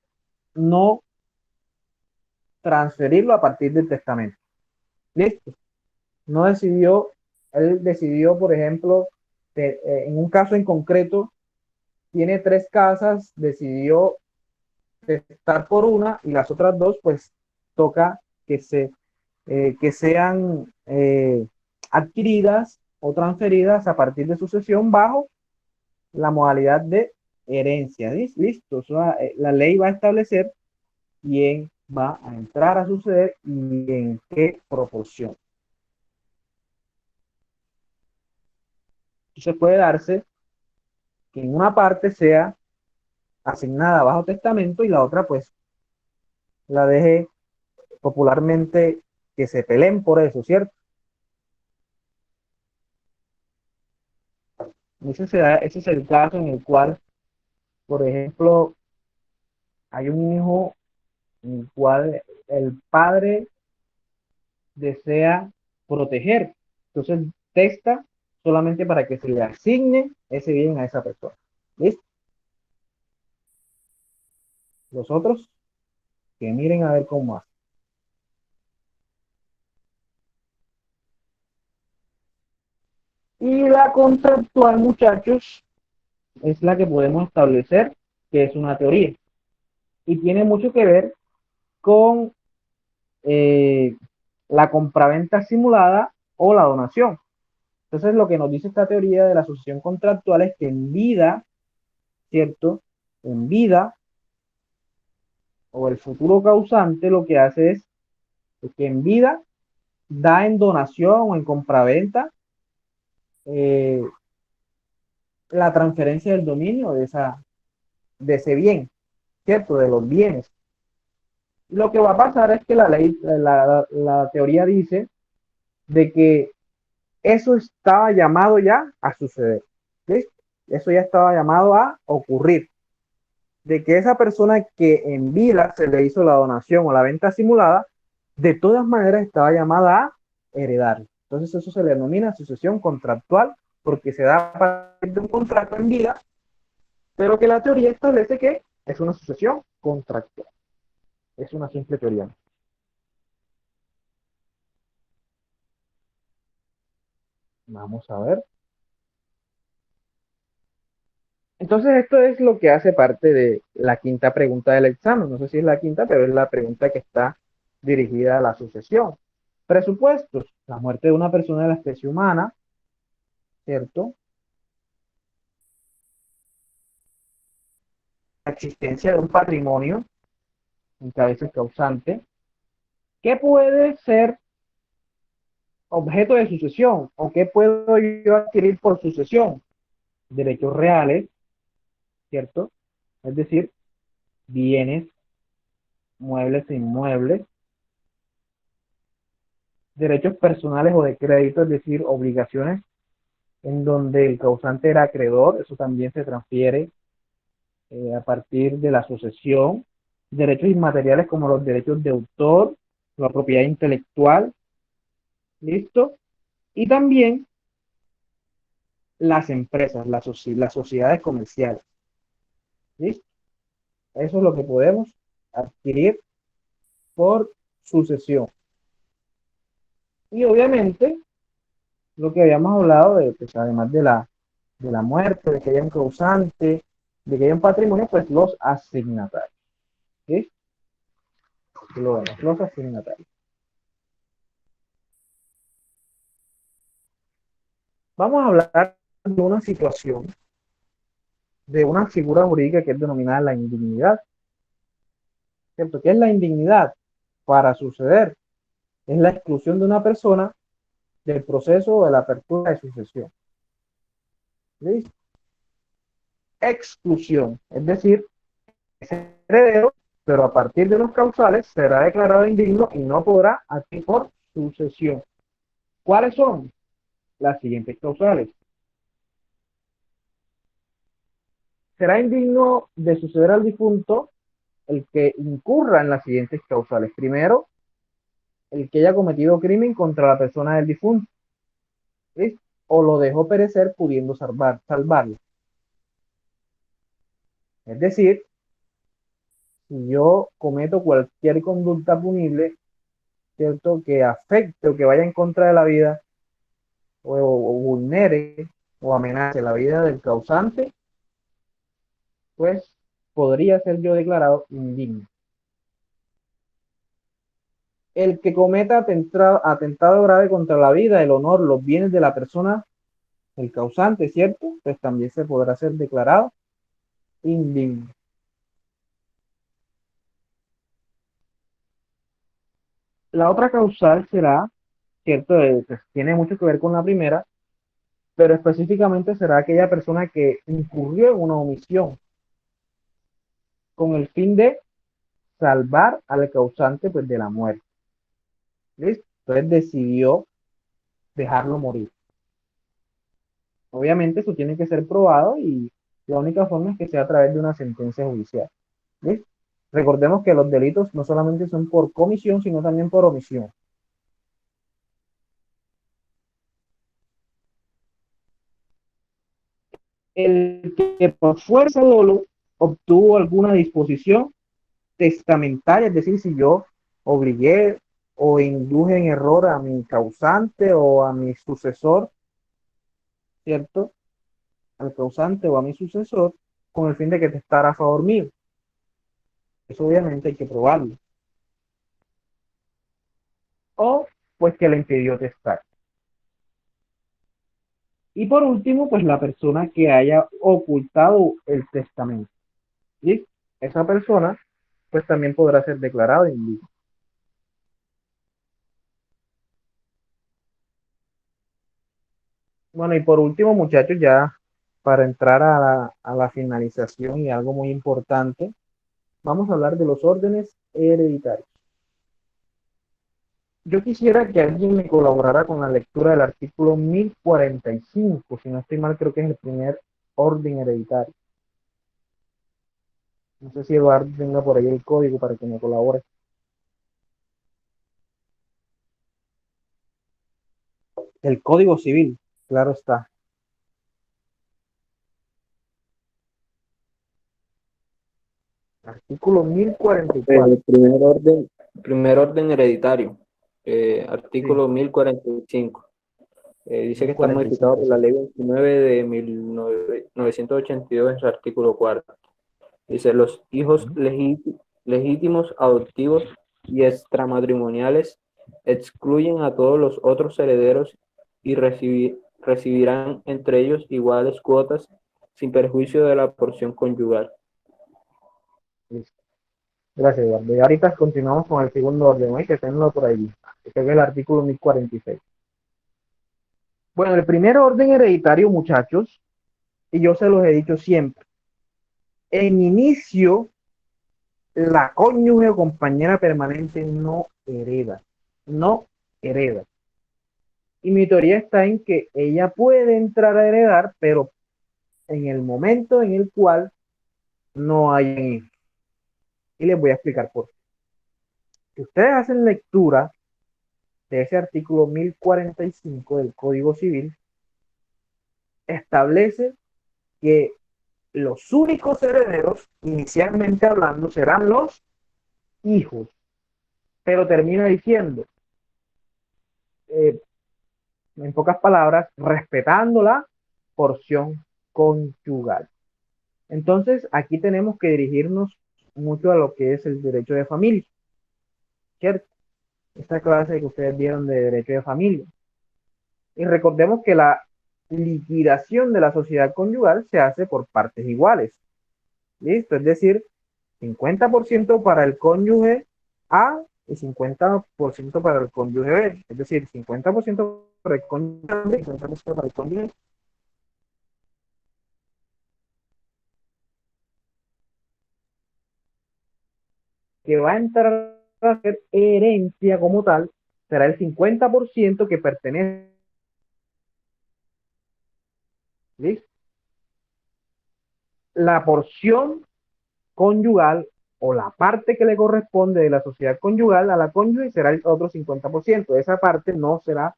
A: no transferirlo a partir del testamento. ¿Listo? No decidió, él decidió, por ejemplo, en un caso en concreto, tiene tres casas, decidió testar por una y las otras dos, pues toca que sean adquiridas o transferidas a partir de sucesión bajo la modalidad de herencia. ¿Listo? O sea, la ley va a establecer quién va a entrar a suceder y en qué proporción. Entonces puede darse que en una parte sea asignada bajo testamento y la otra pues la deje popularmente que se peleen por eso, ¿cierto? Ese es el caso en el cual, por ejemplo, hay un hijo en el cual el padre desea proteger. Entonces testa solamente para que se le asigne ese bien a esa persona. ¿Listo? Los otros que miren a ver cómo hacen. Y la contractual, muchachos, es la que podemos establecer que es una teoría. Y tiene mucho que ver con eh, la compraventa simulada o la donación. Entonces, lo que nos dice esta teoría de la asociación contractual es que en vida, ¿cierto? En vida, o el futuro causante lo que hace es que en vida da en donación o en compraventa eh, la transferencia del dominio de ese bien, ¿cierto? De los bienes. Lo que va a pasar es que la teoría dice de que eso estaba llamado ya a suceder. ¿Sí? Eso ya estaba llamado a ocurrir. De que esa persona que en vida se le hizo la donación o la venta simulada, de todas maneras estaba llamada a heredar. Entonces eso se le denomina sucesión contractual porque se da a partir de un contrato en vida, pero que la teoría establece que es una sucesión contractual. Es una simple teoría. Vamos a ver. Entonces esto es lo que hace parte de la quinta pregunta del examen. No sé si es la quinta, pero es la pregunta que está dirigida a la sucesión. Presupuestos. La muerte de una persona de la especie humana, ¿cierto? La existencia de un patrimonio en cabeza el causante, que puede ser objeto de sucesión o que puedo yo adquirir por sucesión. Derechos reales, ¿cierto? Es decir, bienes, muebles e inmuebles, derechos personales o de crédito, es decir, obligaciones en donde el causante era acreedor, eso también se transfiere a partir de la sucesión, derechos inmateriales como los derechos de autor, la propiedad intelectual, ¿listo? Y también las empresas, las sociedades comerciales, ¿listo? Eso es lo que podemos adquirir por sucesión. Y obviamente, lo que habíamos hablado, de, pues, además de la muerte, de que haya un causante, de que haya un patrimonio, pues los asignatarios. ¿Sí? Lo vemos, los asignatarios. Vamos a hablar de una situación, de una figura jurídica que es denominada la indignidad. ¿Cierto? ¿Qué es la indignidad? Para suceder, es la exclusión de una persona del proceso de la apertura de sucesión. ¿Listo? Exclusión, es decir, es heredero, pero a partir de los causales será declarado indigno y no podrá adquirir por sucesión. ¿Cuáles son? Las siguientes causales. Será indigno de suceder al difunto el que incurra en las siguientes causales. Primero, el que haya cometido crimen contra la persona del difunto, ¿sí? O lo dejó perecer pudiendo salvarlo. Es decir, si yo cometo cualquier conducta punible, ¿cierto? Que afecte o que vaya en contra de la vida o vulnere o amenace la vida del causante, pues podría ser yo declarado indigno. El que cometa atentado grave contra la vida, el honor, los bienes de la persona, el causante, ¿cierto? Pues también se podrá ser declarado indigno. La otra causal será, ¿cierto? Pues tiene mucho que ver con la primera, pero específicamente será aquella persona que incurrió en una omisión con el fin de salvar al causante pues, de la muerte. ¿Listo? Entonces decidió dejarlo morir. Obviamente eso tiene que ser probado y la única forma es que sea a través de una sentencia judicial. ¿Listo? Recordemos que los delitos no solamente son por comisión, sino también por omisión. El que por fuerza dolo obtuvo alguna disposición testamentaria, es decir, si yo obligué o induje en error a mi causante o a mi sucesor, ¿cierto? Al causante o a mi sucesor, con el fin de que testara a favor mío. Eso obviamente hay que probarlo. O pues que le impidió testar. Y por último, pues la persona que haya ocultado el testamento. Y esa persona, pues también podrá ser declarada indigna. Bueno, y por último, muchachos, ya para entrar a la finalización y algo muy importante, vamos a hablar de los órdenes hereditarios. Yo quisiera que alguien me colaborara con la lectura del artículo 1045, si no estoy mal, creo que es el primer orden hereditario. No sé si Eduardo tenga por ahí el código para que me colabore. El Código Civil, claro está. Artículo 1044.
B: Primer orden hereditario,
A: Sí,
B: artículo 1045. Dice que está modificado
A: 1045,
B: por la
A: sí.
B: ley 29 de 1982 en su artículo 4. Dice, los hijos legítimos, adoptivos y extramatrimoniales excluyen a todos los otros herederos y recibirán entre ellos iguales cuotas sin perjuicio de la porción conyugal.
A: Listo. Gracias, Eduardo. Y ahorita continuamos con el segundo orden, ¿eh? Que tenlo por ahí. Este es el artículo 1046. Bueno, el primer orden hereditario, muchachos, y yo se los he dicho siempre, en inicio, la cónyuge o compañera permanente no hereda. No hereda. Y mi teoría está en que ella puede entrar a heredar, pero en el momento en el cual no hay hijos. Y les voy a explicar por qué. Si ustedes hacen lectura de ese artículo 1045 del Código Civil, establece que los únicos herederos, inicialmente hablando, serán los hijos. Pero termina diciendo, eh, en pocas palabras, respetando la porción conyugal. Entonces, aquí tenemos que dirigirnos mucho a lo que es el derecho de familia, ¿cierto? Esta clase que ustedes vieron de derecho de familia. Y recordemos que la liquidación de la sociedad conyugal se hace por partes iguales. ¿Listo? Es decir, 50% para el cónyuge A y 50% para el cónyuge B. Es decir, 50% para el cónyuge A y 50% para el cónyuge B. Que va a entrar a ser herencia como tal, será el 50% que pertenece. ¿Listo? La porción conyugal o la parte que le corresponde de la sociedad conyugal a la cónyuge será el otro 50%. Esa parte no será,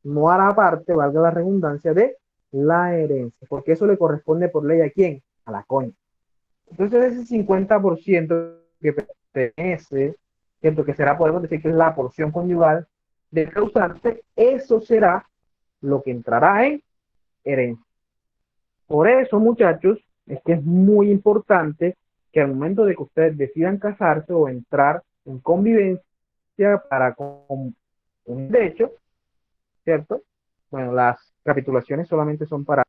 A: no hará parte, valga la redundancia, de la herencia, porque eso le corresponde por ley a quién, a la cónyuge. Entonces ese 50% que pertenece, ¿cierto? Que será, podemos decir que es la porción conyugal del causante, eso será lo que entrará en herencia. Por eso, muchachos, es que es muy importante que al momento de que ustedes decidan casarse o entrar en convivencia para con un derecho, ¿cierto? Bueno, las capitulaciones solamente son para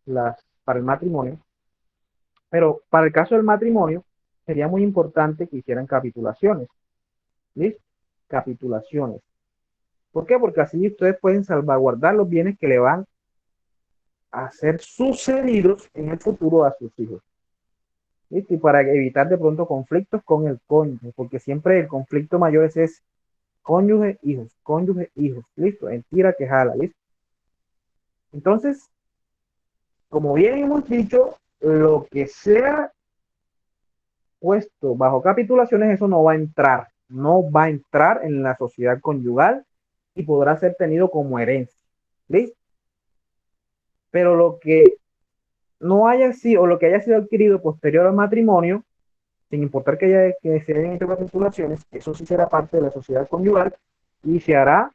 A: el matrimonio, pero para el caso del matrimonio sería muy importante que hicieran capitulaciones. ¿Listo? Capitulaciones. ¿Por qué? Porque así ustedes pueden salvaguardar los bienes que le van a ser sucedidos en el futuro a sus hijos. ¿Listo? Y para evitar de pronto conflictos con el cónyuge, porque siempre el conflicto mayor es cónyuge, hijos, listo, en tira que jala, listo. Entonces, como bien hemos dicho, lo que sea puesto bajo capitulaciones, eso no va a entrar en la sociedad conyugal y podrá ser tenido como herencia, listo. Pero lo que no haya sido, o lo que haya sido adquirido posterior al matrimonio, sin importar que se hayan hecho capitulaciones, eso sí será parte de la sociedad conyugal y se hará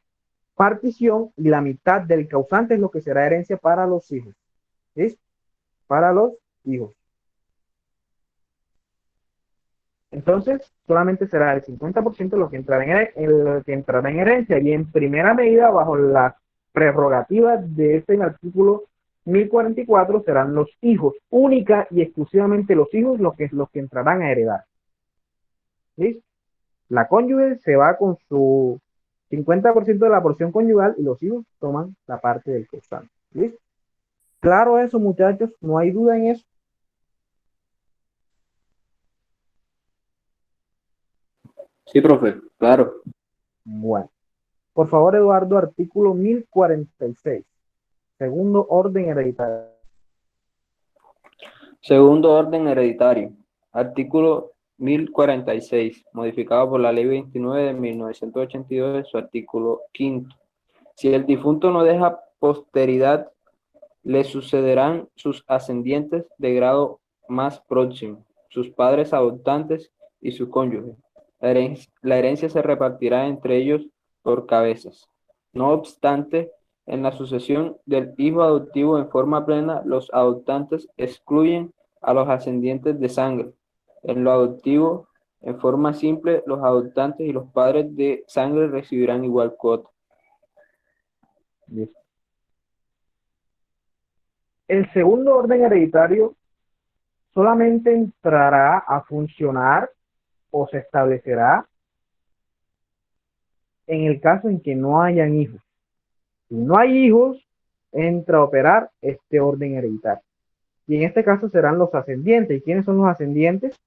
A: partición y la mitad del causante es lo que será herencia para los hijos. ¿Sí? Para los hijos. Entonces, solamente será el 50% lo que entrará en herencia y en primera medida, bajo las prerrogativas de este artículo 1044, serán los hijos, única y exclusivamente los hijos los que entrarán a heredar. ¿Sí? La cónyuge se va con su 50% de la porción conyugal y los hijos toman la parte del causante. ¿Listo? Claro eso, muchachos, no hay duda en eso.
B: Sí, profe, claro.
A: Bueno, por favor, Eduardo, artículo 1046, segundo orden hereditario.
B: Segundo orden hereditario. Artículo 1046, modificado por la Ley 29 de 1982, su artículo 5. Si el difunto no deja posteridad, le sucederán sus ascendientes de grado más próximo, sus padres adoptantes y su cónyuge. La herencia se repartirá entre ellos por cabezas. No obstante, en la sucesión del hijo adoptivo en forma plena, los adoptantes excluyen a los ascendientes de sangre. En lo adoptivo, en forma simple, los adoptantes y los padres de sangre recibirán igual cuota.
A: Listo. El segundo orden hereditario solamente entrará a funcionar o se establecerá en el caso en que no hayan hijos. Si no hay hijos, entra a operar este orden hereditario. Y en este caso serán los ascendientes. ¿Y quiénes son los ascendientes?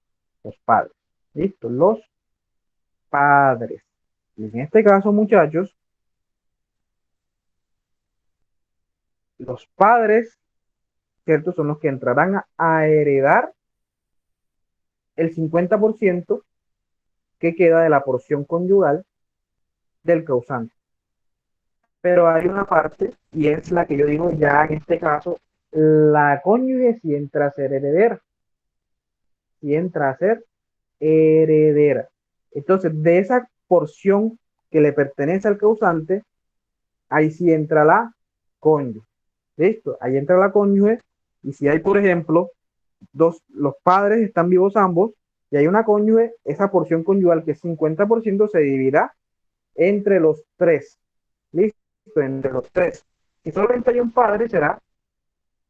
A: Los padres. ¿Listo? Los padres. Y en este caso, muchachos, los padres, ¿cierto? Son los que entrarán a heredar el 50% que queda de la porción conyugal del causante. Pero hay una parte, y es la que yo digo ya en este caso, la cónyuge si entra a ser heredera. Si entra a ser heredera. Entonces, de esa porción que le pertenece al causante, ahí sí entra la cónyuge. ¿Listo? Ahí entra la cónyuge. Y si hay, por ejemplo, los padres están vivos ambos y hay una cónyuge, esa porción conyugal que es 50% se dividirá entre los tres. ¿Listo? Entre los tres. Si solamente hay un padre, será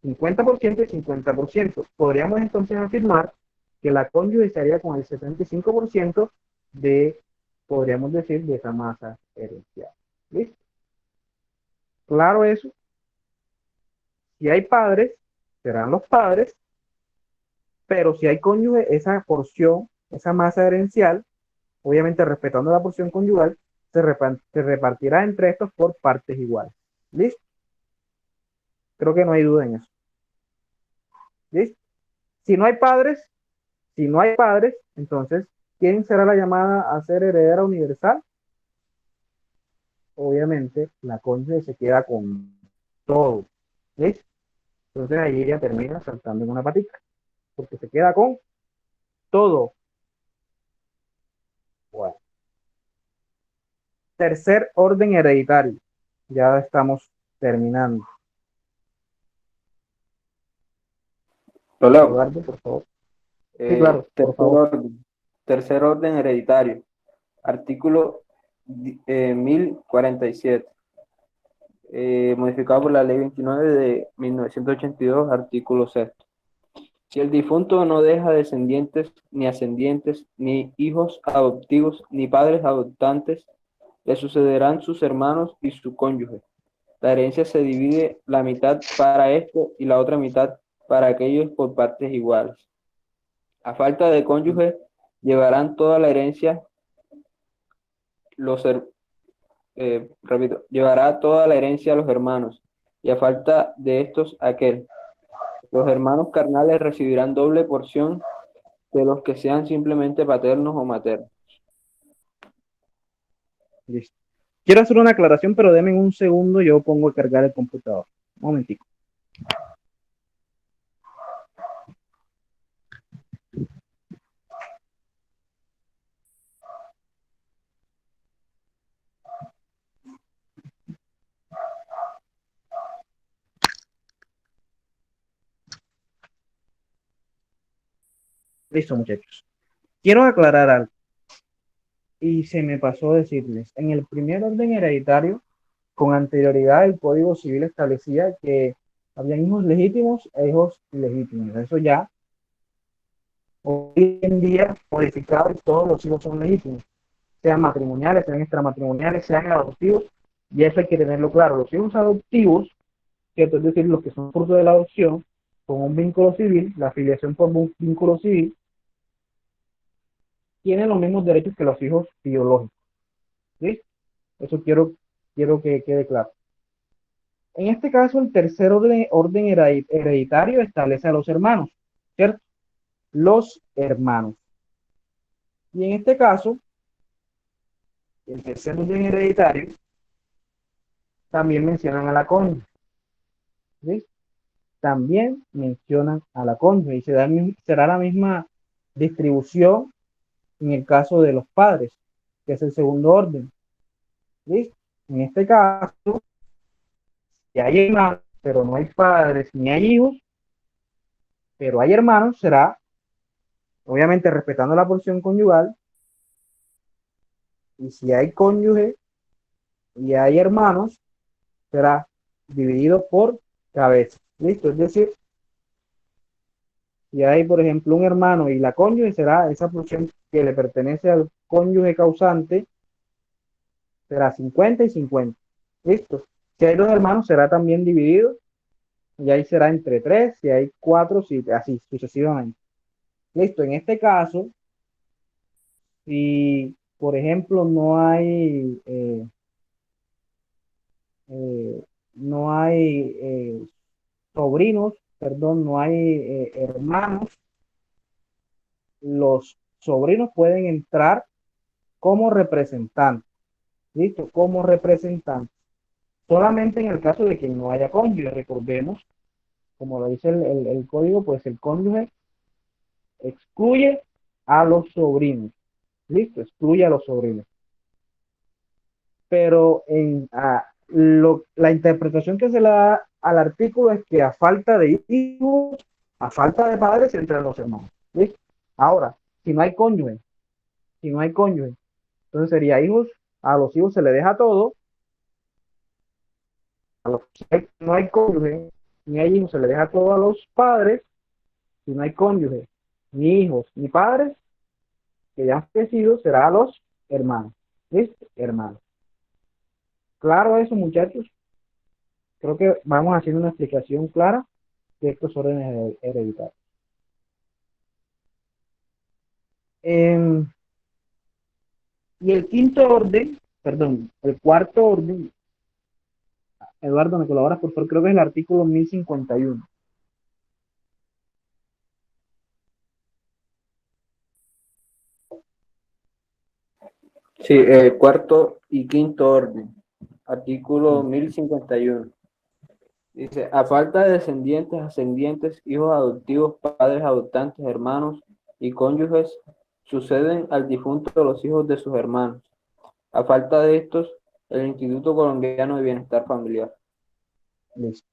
A: 50% y 50%. Podríamos entonces afirmar que la cónyuge estaría con el 75% de, podríamos decir, de esa masa herencial. ¿Listo? Claro eso. Si hay padres, serán los padres, pero si hay cónyuge, esa porción, esa masa herencial, obviamente respetando la porción conyugal, se repartirá entre estos por partes iguales. ¿Listo? Creo que no hay duda en eso. ¿Listo? Si no hay padres, entonces, ¿quién será la llamada a ser heredera universal? Obviamente, la cónyuge se queda con todo. ¿Listo? Entonces ahí ella termina saltando en una patica, porque se queda con todo. Bueno. Tercer orden hereditario. Ya estamos terminando.
B: Hola.
A: Eduardo, por favor. Sí, claro, por favor.
B: Tercer orden hereditario. Artículo 1047. Modificado por la Ley 29 de 1982, artículo 6. Si el difunto no deja descendientes, ni ascendientes, ni hijos adoptivos, ni padres adoptantes, le sucederán sus hermanos y su cónyuge. La herencia se divide la mitad para esto y la otra mitad para aquellos por partes iguales. A falta de cónyuge, llevarán toda la herencia llevará toda la herencia a los hermanos, y a falta de estos, aquel. Los hermanos carnales recibirán doble porción de los que sean simplemente paternos o maternos.
A: Listo. Quiero hacer una aclaración, pero denme un segundo, yo pongo a cargar el computador. Un momentico. Listo, muchachos. Quiero aclarar algo. Y se me pasó decirles, en el primer orden hereditario, con anterioridad, el Código Civil establecía que habían hijos legítimos e hijos ilegítimos. Eso ya, hoy en día, modificado y todos los hijos son legítimos, sean matrimoniales, sean extramatrimoniales, sean adoptivos, y eso hay que tenerlo claro. Los hijos adoptivos, ¿cierto? Es decir, los que son fruto de la adopción, con un vínculo civil, la afiliación por un vínculo civil, tienen los mismos derechos que los hijos biológicos. ¿Sí? Eso quiero que quede claro. En este caso, el tercer orden hereditario establece a los hermanos, ¿cierto? Los hermanos. Y en este caso, el tercer orden hereditario también mencionan a la cónyuge. ¿Sí? También mencionan a la cónyuge y será la misma distribución en el caso de los padres, que es el segundo orden. ¿Sí? En este caso, si hay hermanos, pero no hay padres ni hay hijos, pero hay hermanos, será, obviamente respetando la porción conyugal, y si hay cónyuge y hay hermanos, será dividido por cabeza. ¿Listo? Es decir, si hay, por ejemplo, un hermano y la cónyuge, será esa porción que le pertenece al cónyuge causante, será 50 y 50. ¿Listo? Si hay dos hermanos, será también dividido, y ahí será entre tres, si hay cuatro, así sucesivamente. Listo, en este caso, si, por ejemplo, eh, no hay sobrinos, perdón, no hay hermanos, los sobrinos pueden entrar como representantes, ¿listo? Como representantes. Solamente en el caso de que no haya cónyuge, recordemos, como lo dice el código, pues el cónyuge excluye a los sobrinos, ¿listo? Excluye a los sobrinos. Pero la interpretación que se le da al artículo es que a falta de hijos, a falta de padres, entran los hermanos. ¿Listo? Ahora, si no hay cónyuge, entonces sería hijos, a los hijos se le deja todo, si no hay cónyuge, ni hay hijos, se le deja todo a los padres, si no hay cónyuge, ni hijos, ni padres, que ya han crecido, será a los hermanos. ¿Listo? Hermanos. Claro eso, muchachos. Creo que vamos haciendo una explicación clara de estos órdenes hereditarios. Y el quinto orden, perdón, el cuarto orden, Eduardo, me colaboras por favor, creo que es el artículo 1051.
B: Sí, cuarto y quinto orden. Artículo 1051. Dice, a falta de descendientes, ascendientes, hijos adoptivos, padres adoptantes, hermanos y cónyuges, suceden al difunto los hijos de sus hermanos. A falta de estos, el Instituto Colombiano de Bienestar Familiar.
A: Listo.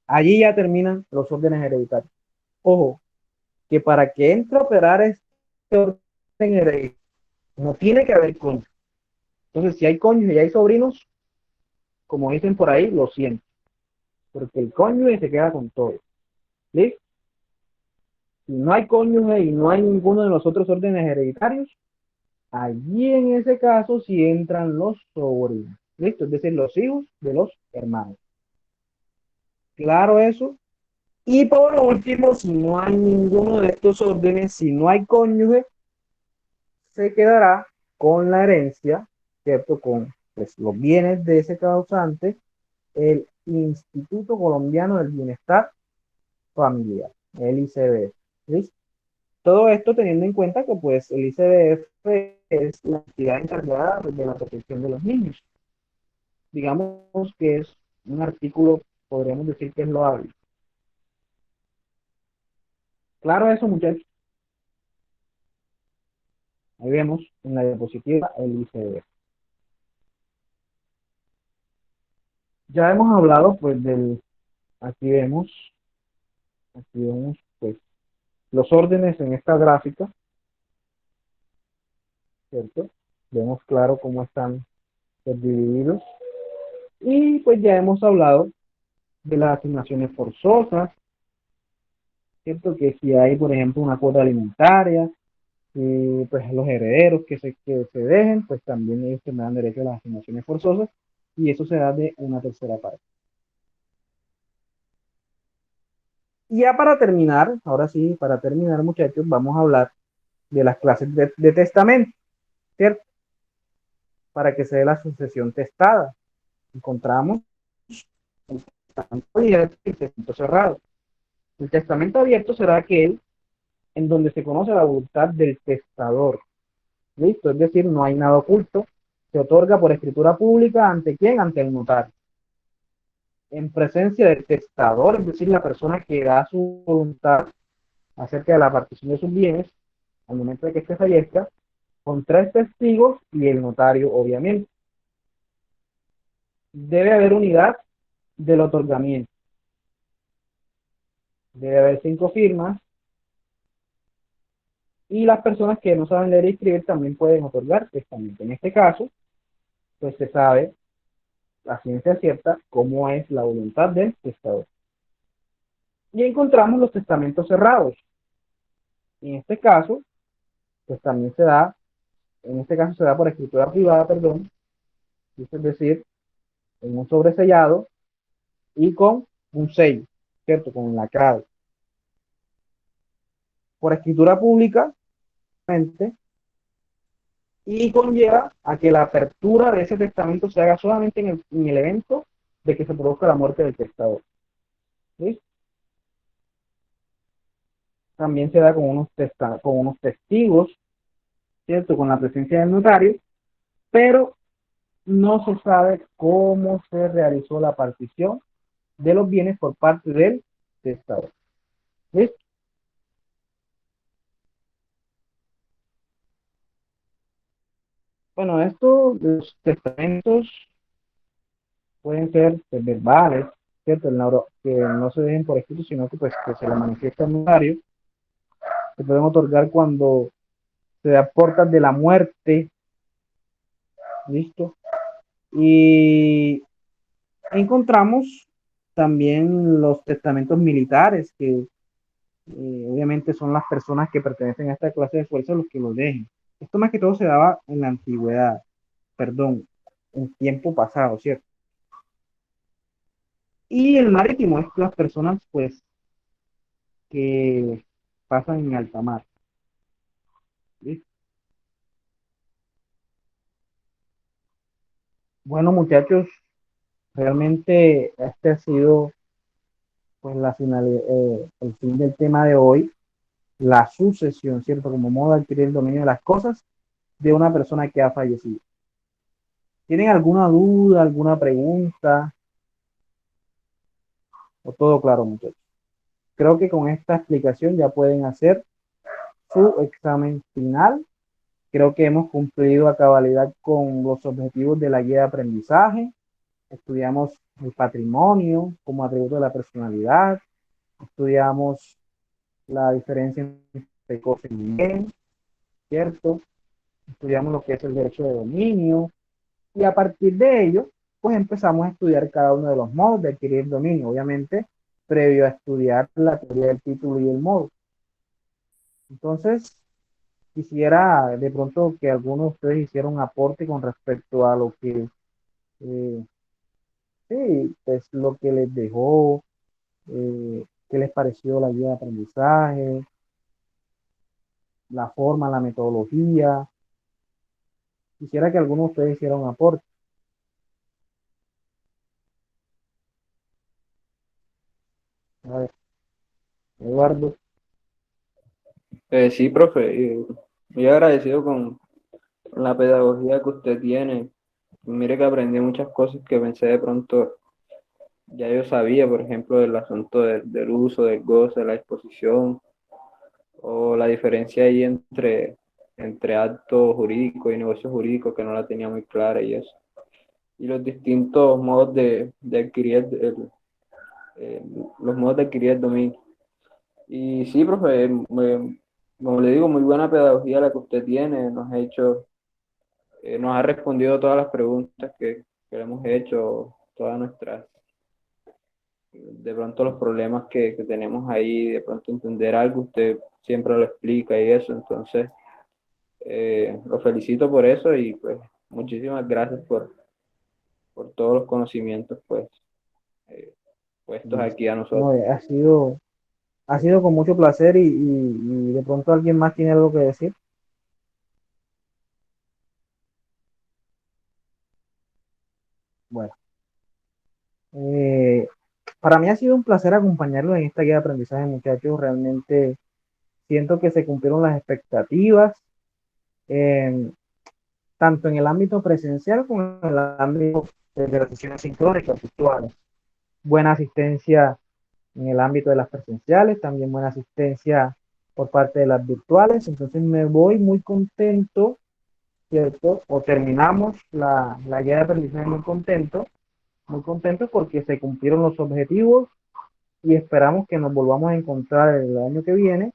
A: Allí ya terminan los órdenes hereditarios. Ojo, que para que entre a operar este orden hereditario, no tiene que haber cónyuge. Entonces, si hay cónyuge y hay sobrinos, como dicen por ahí, lo siento. Porque el cónyuge se queda con todo. ¿Listo? Si no hay cónyuge y no hay ninguno de los otros órdenes hereditarios, allí en ese caso sí entran los sobrinos. ¿Listo? Es decir, los hijos de los hermanos. Claro eso. Y por último, si no hay ninguno de estos órdenes, si no hay cónyuge, se quedará con la herencia, ¿cierto? Con pues, los bienes de ese causante, el Instituto Colombiano del Bienestar Familiar, el ICBF. ¿Listo? Todo esto teniendo en cuenta que pues el ICBF es la entidad encargada de la protección de los niños. Digamos que es un artículo, podríamos decir que es loable. Claro eso, muchachos. Ahí vemos en la diapositiva el ICBF. Ya hemos hablado pues aquí vemos, aquí vemos pues los órdenes en esta gráfica, ¿cierto? Vemos claro cómo están pues, divididos. Y pues ya hemos hablado de las asignaciones forzosas, ¿cierto? Que si hay, por ejemplo, una cuota alimentaria, y pues los herederos que se dejen, pues también ellos tendrán derecho a las asignaciones forzosas, y eso se da de una tercera parte. Y ya para terminar, ahora sí, para terminar, muchachos, vamos a hablar de las clases de testamento, ¿cierto? Para que se dé la sucesión testada. Encontramos el testamento abierto y el testamento cerrado. El testamento abierto será aquel en donde se conoce la voluntad del testador. ¿Listo? Es decir, no hay nada oculto. Se otorga por escritura pública ante quién, ante el notario. En presencia del testador, es decir, la persona que da su voluntad acerca de la partición de sus bienes, al momento de que éste fallezca, con 3 testigos y el notario, obviamente. Debe haber unidad del otorgamiento. Debe haber 5 firmas y las personas que no saben leer y escribir también pueden otorgar testamento. En este caso, pues se sabe a ciencia cierta cómo es la voluntad del testador. Y encontramos los testamentos cerrados. En este caso, pues también se da, en este caso se da por escritura privada, perdón, es decir, en un sobresellado y con un sello, ¿cierto? Con un lacrado. Por escritura pública, y conlleva a que la apertura de ese testamento se haga solamente en el evento de que se produzca la muerte del testador. ¿Sí? También se da con unos testigos, ¿cierto? Con la presencia del notario, pero no se sabe cómo se realizó la partición de los bienes por parte del testador. ¿Sí? Bueno, los testamentos pueden ser pues, verbales, ¿cierto? Que no se dejen por escrito, sino que, pues, que se le manifiesta al notario. Se pueden otorgar cuando se da portas de la muerte, ¿listo? Y encontramos también los testamentos militares, que obviamente son las personas que pertenecen a esta clase de fuerza los que lo dejen. Esto más que todo se daba en la antigüedad, perdón, en tiempo pasado, ¿cierto? Y el marítimo es las personas, pues, que pasan en alta mar. ¿Listo? Bueno, muchachos, realmente este ha sido pues el fin del tema de hoy, la sucesión, ¿cierto? Como modo de adquirir el dominio de las cosas de una persona que ha fallecido. ¿Tienen alguna duda, alguna pregunta? ¿O todo claro, muchachos? Creo que con esta explicación ya pueden hacer su examen final. Creo que hemos cumplido a cabalidad con los objetivos de la guía de aprendizaje. Estudiamos el patrimonio como atributo de la personalidad. Estudiamos la diferencia entre cosa y bien, ¿cierto? Estudiamos lo que es el derecho de dominio y a partir de ello, pues empezamos a estudiar cada uno de los modos de adquirir dominio, obviamente, previo a estudiar la teoría del título y el modo. Entonces, quisiera de pronto que alguno de ustedes hiciera un aporte con respecto a lo que, sí, pues lo que les dejó, qué les pareció la guía de aprendizaje, la forma, la metodología. Quisiera que alguno de ustedes hiciera un aporte. A ver, Eduardo.
B: Sí, profe, muy agradecido con la pedagogía que usted tiene. Mire que aprendí muchas cosas que pensé de pronto ya yo sabía, por ejemplo, del asunto del uso, del goce, de la exposición, o la diferencia ahí entre acto jurídico y negocio jurídico, que no la tenía muy clara y eso. Y los distintos modos de adquirir eh, los modos de adquirir el dominio. Y sí, profe, como le digo, muy buena pedagogía la que usted tiene, nos ha respondido a todas las preguntas que le hemos hecho, todas nuestras, de pronto los problemas que tenemos ahí, de pronto entender algo, usted siempre lo explica y eso, entonces lo felicito por eso y pues muchísimas gracias por todos los conocimientos pues eh, puestos aquí a
A: No,
B: nosotros.
A: ha sido con mucho placer y de pronto alguien más tiene algo que decir. Bueno, eh, para mí ha sido un placer acompañarlos en esta guía de aprendizaje, muchachos. Realmente siento que se cumplieron las expectativas, eh, tanto en el ámbito presencial como en el ámbito de las sesiones sincrónicas virtuales. Buena asistencia en el ámbito de las presenciales, también buena asistencia por parte de las virtuales. Entonces me voy muy contento, ¿cierto? O terminamos la guía de aprendizaje muy contento porque se cumplieron los objetivos y esperamos que nos volvamos a encontrar el año que viene,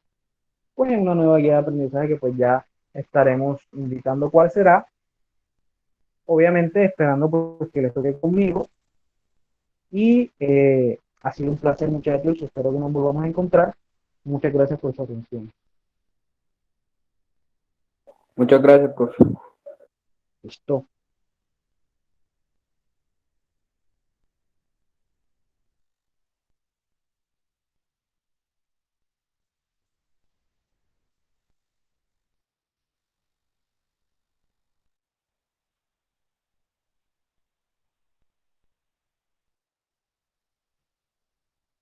A: pues en una nueva guía de aprendizaje que pues ya estaremos indicando cuál será, obviamente esperando pues que les toque conmigo y ha sido un placer muchachos, espero que nos volvamos a encontrar. Muchas gracias por su atención.
B: Muchas gracias, profe.
A: Listo.